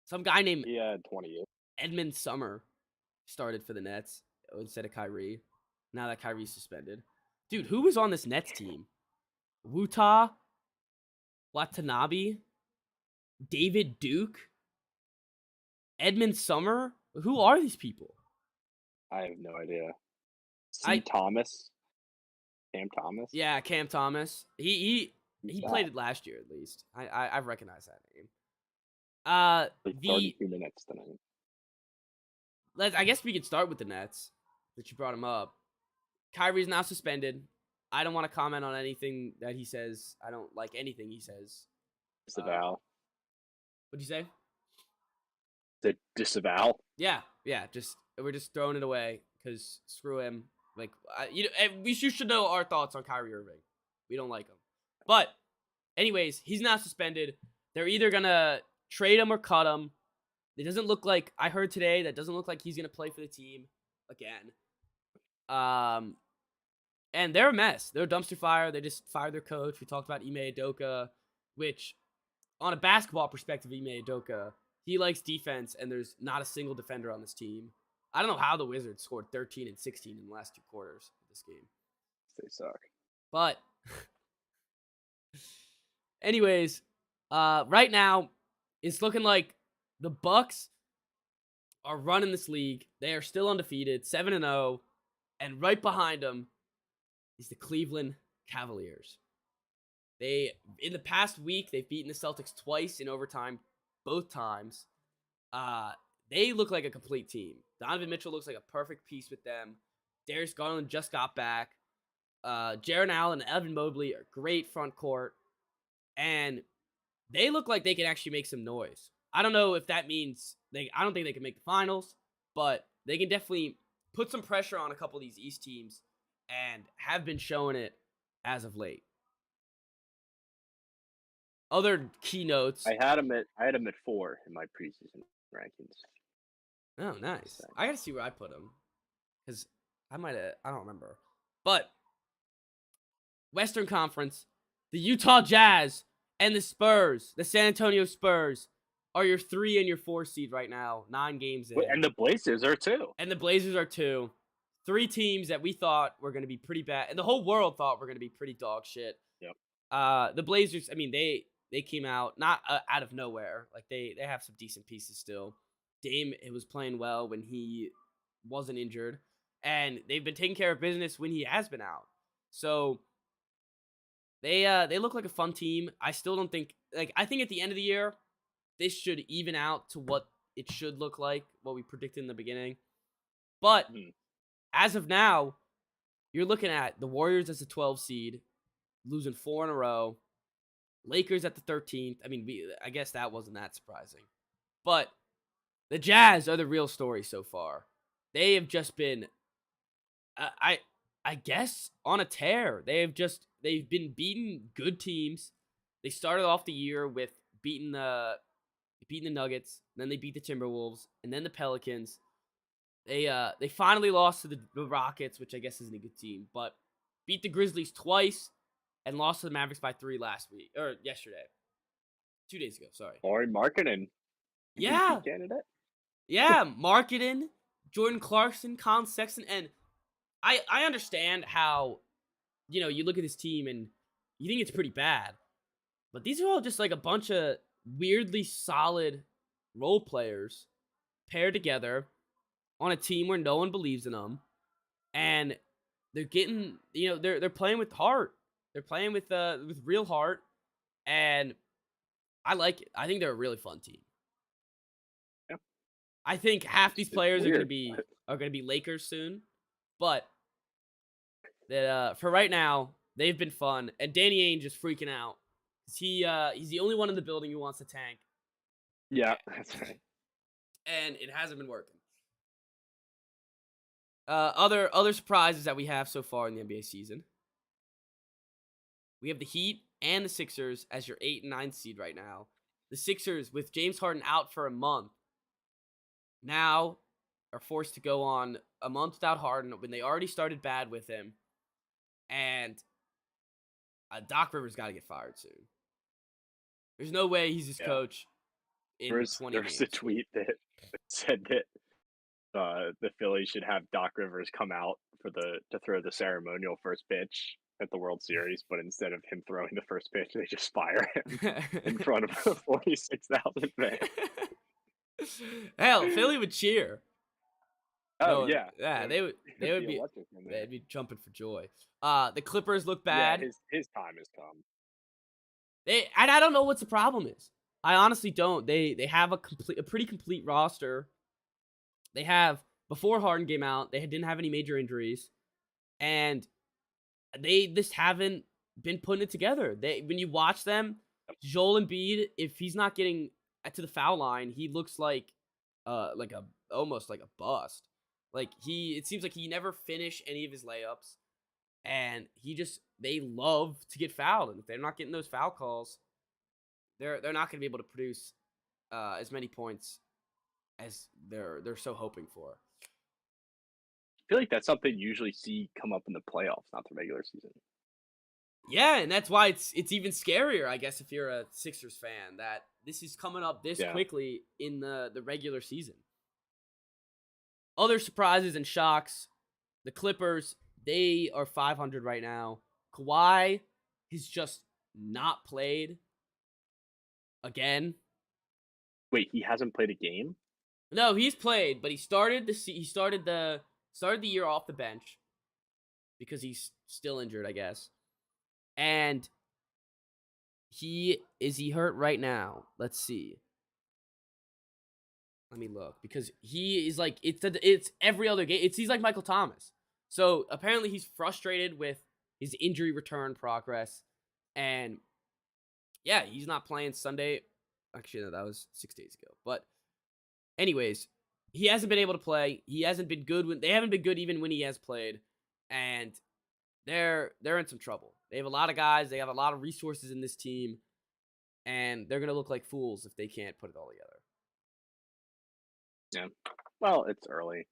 Some guy named 28. Edmund Summer started for the Nets instead of Kyrie. Now that Kyrie's suspended. Dude, who was on this Nets team? Wuta, Watanabe, David Duke, Edmund Summer? Who are these people? I have no idea. Thomas? Cam Thomas? Yeah, Cam Thomas. He played it last year at least. I recognize that name. Like 32 minutes tonight. I guess we could start with the Nets that you brought him up. Kyrie's now suspended. I don't want to comment on anything that he says. I don't like anything he says. Disavow. What'd you say? The disavow? Yeah. We're just throwing it away because screw him. Like, you should know our thoughts on Kyrie Irving. We don't like him. But, anyways, he's now suspended. They're either gonna trade him or cut him. It doesn't look like, I heard today, that doesn't look like he's gonna play for the team again. And they're a mess. They're a dumpster fire. They just fired their coach. We talked about Ime Udoka, which, on a basketball perspective, Ime Udoka, he likes defense, and there's not a single defender on this team. I don't know how the Wizards scored 13 and 16 in the last 2 quarters of this game. They suck. But, anyways, right now, it's looking like the Bucks are running this league. They are still undefeated, 7-0, and right behind them is the Cleveland Cavaliers. In the past week, they've beaten the Celtics twice in overtime, both times. They look like a complete team. Donovan Mitchell looks like a perfect piece with them. Darius Garland just got back. Jaren Allen and Evan Mobley are great front court. And they look like they can actually make some noise. I don't know if that means I don't think they can make the finals, but they can definitely put some pressure on a couple of these East teams and have been showing it as of late. Other keynotes. I had them at 4 in my preseason rankings. Oh, nice. I gotta see where I put them, because I don't remember. But Western Conference, the Utah Jazz and the Spurs, the San Antonio Spurs, are your 3 and your 4 seed right now, 9 games in. And the Blazers are 2. And the Blazers are 2. 3 teams that we thought were going to be pretty bad, and the whole world thought were going to be pretty dog shit. Yep. The Blazers, I mean, they came out not out of nowhere. Like they have some decent pieces still. Dame was playing well when he wasn't injured, and they've been taking care of business when he has been out. So they look like a fun team. I still don't think I think at the end of the year this should even out to what it should look like, what we predicted in the beginning. But as of now, you're looking at the Warriors as a 12 seed, losing 4 in a row. Lakers at the 13th. I mean, I guess that wasn't that surprising. But the Jazz are the real story so far. They have just been, I guess, on a tear. They've been beating good teams. They started off the year with beating the Nuggets, then they beat the Timberwolves, and then the Pelicans. They finally lost to the Rockets, which I guess isn't a good team, but beat the Grizzlies twice and lost to the Mavericks by 3 yesterday. 2 days ago, sorry. Or marketing. Yeah. Candidate. Yeah, marketing, Jordan Clarkson, Colin Sexton, and I understand how, you look at this team and you think it's pretty bad. But these are all just like a bunch of weirdly solid role players paired together on a team where no one believes in them, and they're getting, they're playing with heart. They're playing with real heart, and I like it. I think they're a really fun team. Yeah. I think half these It's players weird. are gonna be Lakers soon, but that for right now they've been fun. And Danny Ainge is freaking out. He's the only one in the building who wants to tank, Yeah, that's right. and it hasn't been working. Other surprises that we have so far in the NBA season. We have the Heat and the Sixers as your 8 and 9 seed right now. The Sixers, with James Harden out for a month, now are forced to go on a month without Harden when they already started bad with him. And Doc Rivers got to get fired soon. There's no way he's his Yeah. coach in 20 There's games. a tweet that said that the Phillies should have Doc Rivers come out to throw the ceremonial first pitch at the World Series, but instead of him throwing the first pitch, they just fire him in front of 46,000 fans. Hell, Philly would cheer. Oh No, yeah, they would be be electric in there. they'd be jumping for joy. The Clippers look Yeah, bad. his time has come. I don't know what the problem is. I honestly don't. They have a pretty complete roster. They have, before Harden came out, they didn't have any major injuries, and they just haven't been putting it together. When you watch them, Joel Embiid, if he's not getting to the foul line, he looks like almost like a bust. Like it seems like he never finished any of his layups, and they love to get fouled, and if they're not getting those foul calls, they're not going to be able to produce as many points as they're so hoping for. I feel like that's something you usually see come up in the playoffs, not the regular season. Yeah, and that's why it's even scarier, I guess, if you're a Sixers fan, that this is coming up this quickly in the regular season. Other surprises and shocks: the Clippers, they are 500 right now. Kawhi has just not played again. Wait, he hasn't played a game? No, he's played, but he started the year off the bench because he's still injured, I guess. And is he hurt right now? Let's see. Let me look, because he is like, it's every other game. He's like Michael Thomas. So apparently he's frustrated with his injury return progress, and yeah, he's not playing Sunday. Actually, no, that was 6 days ago. But anyways, he hasn't been able to play. He hasn't been good they haven't been good even when he has played, and they're in some trouble. They have a lot of guys. They have a lot of resources in this team, and they're gonna look like fools if they can't put it all together. Yeah. Well, it's early.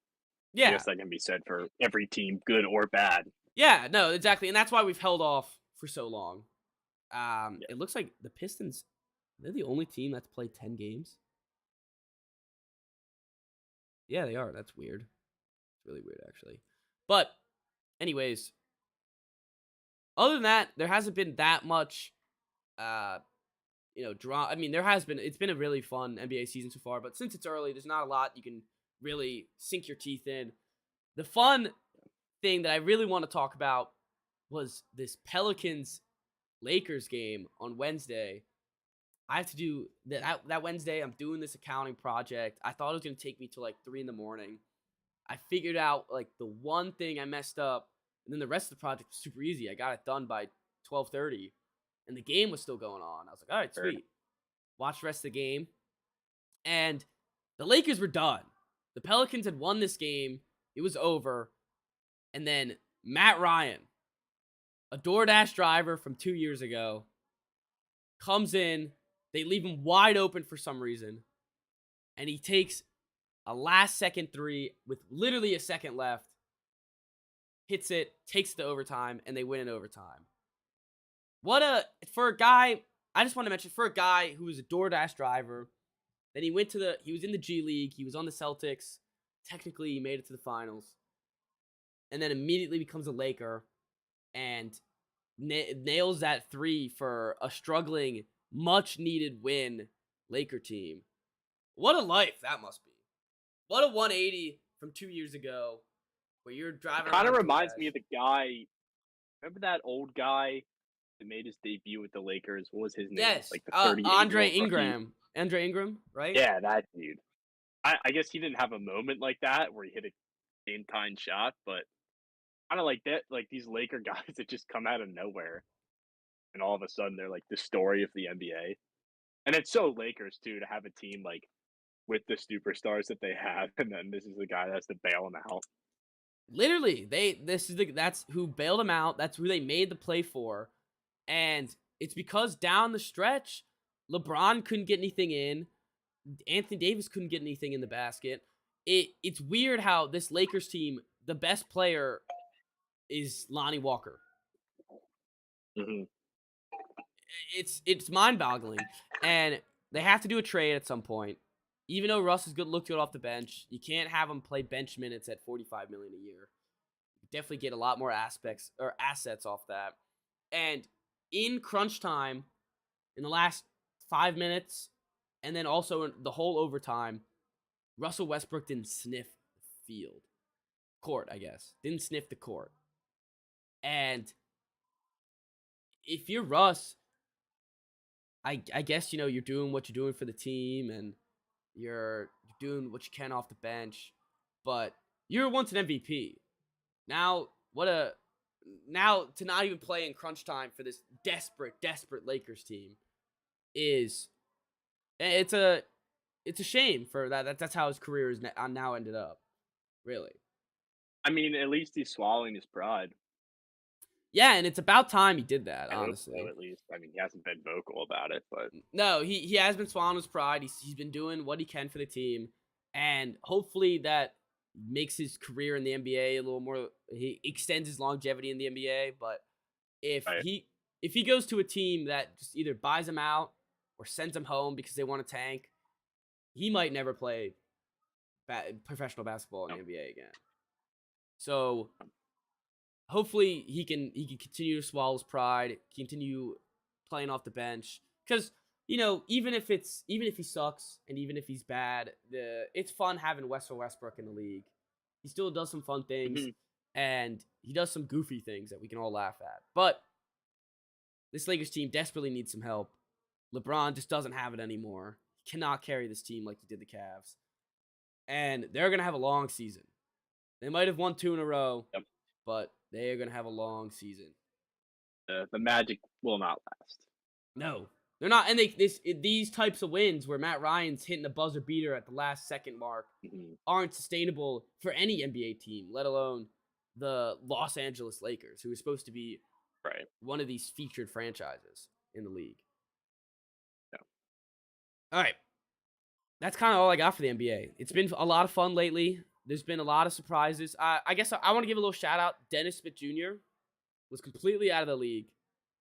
Yeah. I guess that can be said for every team, good or bad. Yeah, no, exactly. And that's why we've held off for so long. It looks like the Pistons, they're the only team that's played 10 games. Yeah, they are. That's weird. It's really weird, actually. But, anyways, other than that, there hasn't been that much, draw. I mean, it's been a really fun NBA season so far, but since it's early, there's not a lot you can really sink your teeth in. The fun thing that I really want to talk about was this Pelicans-Lakers game on Wednesday. I have to do that Wednesday. I'm doing this accounting project. I thought it was going to take me till like 3 a.m. I figured out like the one thing I messed up, and then the rest of the project was super easy. I got it done by 12:30, and the game was still going on. I was like, all right, sweet. Watch the rest of the game, and the Lakers were done. The Pelicans had won this game. It was over. And then Matt Ryan, a DoorDash driver from 2 years ago, comes in. They leave him wide open for some reason, and he takes a last-second three with literally a second left, hits it, takes it to overtime, and they win in overtime. For a guy, I just want to mention, for a guy who was a DoorDash driver, then he was in the G League, he was on the Celtics, technically he made it to the finals, and then immediately becomes a Laker, and nails that three for a struggling, much needed win Laker team. What a life that must be. What a 180 from 2 years ago where you're It driving kind of around reminds me DoorDash. of the guy. Remember that old guy that made his debut with the Lakers? What was his name? Yes, Like the 38-year-old rookie. Andre Ingram, right? Yeah, that dude. I guess he didn't have a moment like that where he hit a game time shot, but kind of like that, like these Laker guys that just come out of nowhere and all of a sudden they're like the story of the NBA. And it's so Lakers too to have a team like with the superstars that they have, and then this is the guy that has to bail them out. Literally, that's who bailed him out. That's who they made the play for, and it's because down the stretch, LeBron couldn't get anything in. Anthony Davis couldn't get anything in the basket. It's weird how this Lakers team, the best player is Lonnie Walker. Hmm. It's mind boggling, and they have to do a trade at some point. Even though Russ is good, looked good off the bench, you can't have him play bench minutes at 45 million a year. Definitely get a lot more aspects or assets off that. And in crunch time, in the last 5 minutes, and then also in the whole overtime, Russell Westbrook didn't sniff the field. Court, I guess. Didn't sniff the court. And if you're Russ, I guess, you're doing what you're doing for the team and you're doing what you can off the bench. But you're once an MVP. Now, now to not even play in crunch time for this desperate Lakers team is it's a shame for that. That's how his career is now ended up. Really. I mean, at least he's swallowing his pride. Yeah, and it's about time he did that, I hope so, honestly. at least. I mean, he hasn't been vocal about it, but No, he has been swallowing his pride. He's been doing what he can for the team, and hopefully that makes his career in the NBA a little more. He extends his longevity in the NBA. But if right. he goes to a team that just either buys him out or sends him home because they want to tank, he might never play professional basketball in No. the NBA again. So hopefully he can continue to swallow his pride, continue playing off the bench. Because even if he sucks and even if he's bad, it's fun having Westbrook in the league. He still does some fun things, Mhm. and he does some goofy things that we can all laugh at. But this Lakers team desperately needs some help. LeBron just doesn't have it anymore. He cannot carry this team like he did the Cavs. And they're going to have a long season. They might have won 2 in a row, Yep. but they are going to have a long season. The magic will not last. No, they're not. And these types of wins where Matt Ryan's hitting the buzzer beater at the last second mark Mhm. aren't sustainable for any NBA team, let alone the Los Angeles Lakers, who are supposed to be Right. one of these featured franchises in the league. Yeah. All right. That's kind of all I got for the NBA. It's been a lot of fun lately. There's been a lot of surprises. I guess I want to give a little shout out. Dennis Smith Jr. was completely out of the league.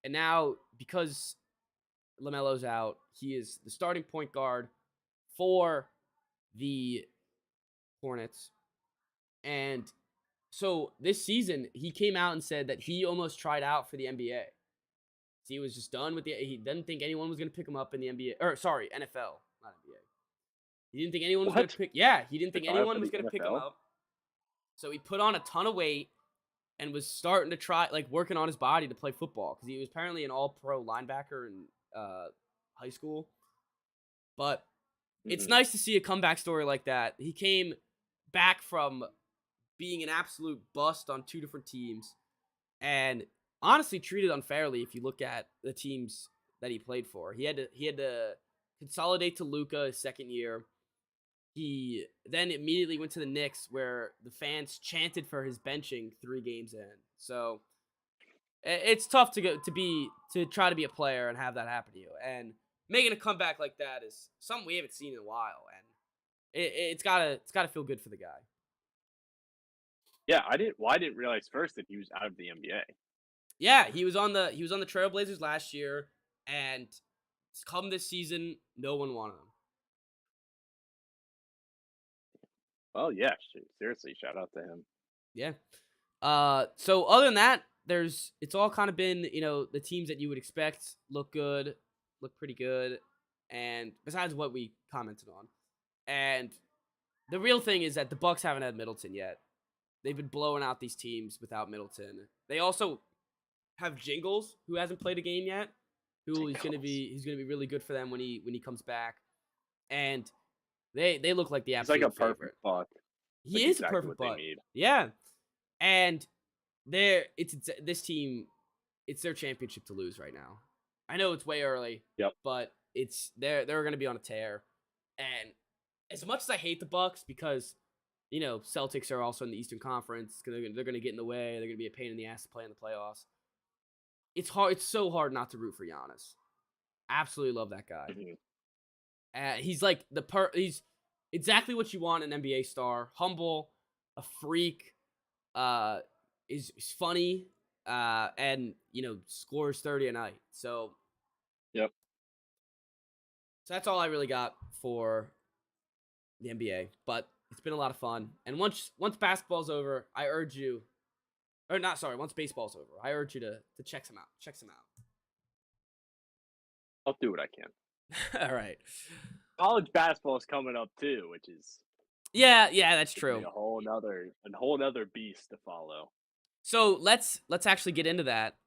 And now, because LaMelo's out, he is the starting point guard for the Hornets. And so this season, he came out and said that he almost tried out for the NBA. He was just done with he didn't think anyone was going to pick him up in the NBA. Or, sorry, NFL, not NBA. He didn't think anyone was going to What? pick. Yeah, he didn't To think try out anyone for was the going to pick him NFL? up. So he put on a ton of weight and was starting to try, working on his body to play football because he was apparently an all-pro linebacker in high school. But it's Mhm. nice to see a comeback story like that. He came back from being an absolute bust on 2 different teams and honestly treated unfairly if you look at the teams that he played for. He had to consolidate to Luka his second year. He then immediately went to the Knicks where the fans chanted for his benching 3 games in. So it's tough to try to be a player and have that happen to you. And making a comeback like that is something we haven't seen in a while, and it's gotta feel good for the guy. Yeah, I didn't. Well, I didn't realize first that he was out of the NBA. Yeah, he was on the Trailblazers last year, and come this season, no one wanted him. Well, yeah. Seriously, shout out to him. Yeah. So other than that, it's all kind of been, the teams that you would expect look good, look pretty good, and besides what we commented on. And the real thing is that the Bucks haven't had Middleton yet. They've been blowing out these teams without Middleton. They also have Jingles, who hasn't played a game yet, who Jingles. he's gonna be really good for them when he comes back. And they look like the He's like a absolute perfect favorite. buck. It's He like is a exactly perfect what they butt. need. Yeah. And this team, it's their championship to lose right now. I know it's way early, Yep. but they're going to be on a tear. And as much as I hate the Bucks because Celtics are also in the Eastern Conference, they're going to get in the way. They're going to be a pain in the ass to play in the playoffs. It's hard. It's so hard not to root for Giannis. Absolutely love that guy. Mhm. He's like he's exactly what you want an NBA star. Humble, a freak, is funny, and scores 30 a night. Yep. So that's all I really got for the NBA. But it's been a lot of fun. And once basketball's over, I urge you, or not, sorry, once baseball's over, I urge you to check some out. Check some I'll do what I can. out. All right. College basketball is coming up too, which is Yeah, that's gonna be true. a whole nother beast to follow. So let's actually get into that.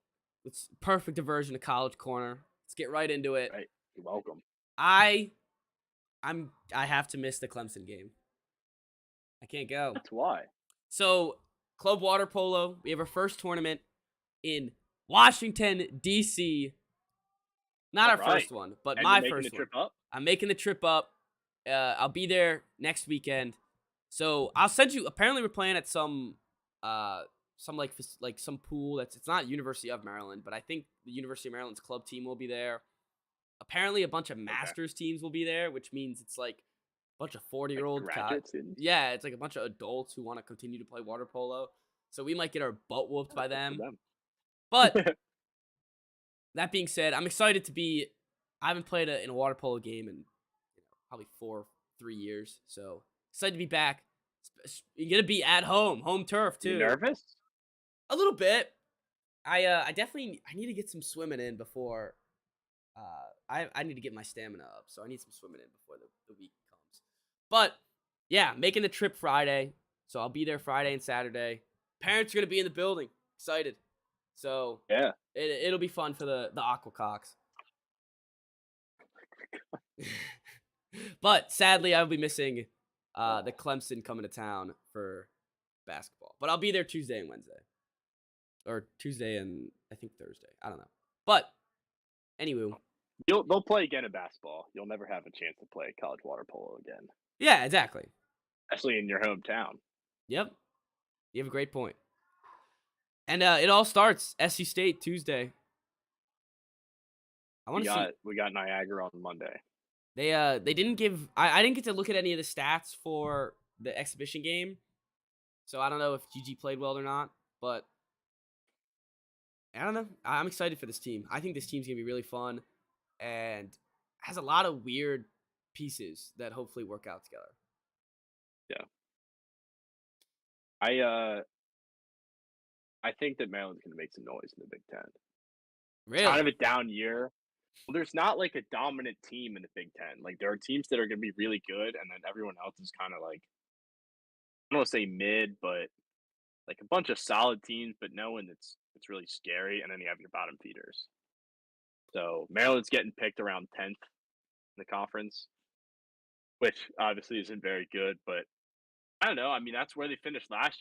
It's perfect diversion to college corner. Let's get right into it. Right. You're welcome. I I have to miss the Clemson game. I can't go. That's why. So club water polo. We have our first tournament in Washington D.C. Not All our right. first one, but And you're my making the first one. trip up? I'm making the trip up. I'll be there next weekend. So I'll send you. Apparently, we're playing at some like some pool it's not University of Maryland, but I think the University of Maryland's club team will be there. Apparently, a bunch of Okay. masters teams will be there, which means it's like a bunch of 40-year Like old graduate students? yeah, it's like a bunch of adults who want to continue to play water polo. So we might get our butt whooped Oh, by good for them. them. But that being said, I'm excited to be. I haven't played in a water polo game in probably 3 years, so excited to be back. You're gonna be at home turf You too. nervous? A little bit. I definitely I need to get some swimming in before. I need to get my stamina up, so I need some swimming in before the week comes. But yeah, making the trip Friday, so I'll be there Friday and Saturday. Parents are gonna be in the building, excited. So Yeah. it'll be fun for the Aquacocks. But sadly, I'll be missing the Clemson coming to town for basketball. But I'll be there Tuesday and Wednesday, or Tuesday and I think Thursday. I don't know. But anyway, They'll play again in basketball. You'll never have a chance to play college water polo again, yeah, exactly. especially in your hometown. Yep, you have a great point. And it all starts SC State Tuesday. I We want to see. got we got Niagara on Monday. They didn't give. I didn't get to look at any of the stats for the exhibition game, so I don't know if GG played well or not. But I don't know. I'm excited for this team. I think this team's gonna be really fun, and has a lot of weird pieces that hopefully work out together. Yeah. I think that Maryland's gonna make some noise in the Big Ten. It's kind Really? of a down year. Well, there's not like a dominant team in the Big Ten. Like there are teams that are gonna be really good, and then everyone else is kind of like I don't want to say mid, but like a bunch of solid teams, but no one that's really scary. And then you have your bottom feeders. So Maryland's getting picked around 10th in the conference, which obviously isn't very good, but I don't know. I mean, that's where they finished last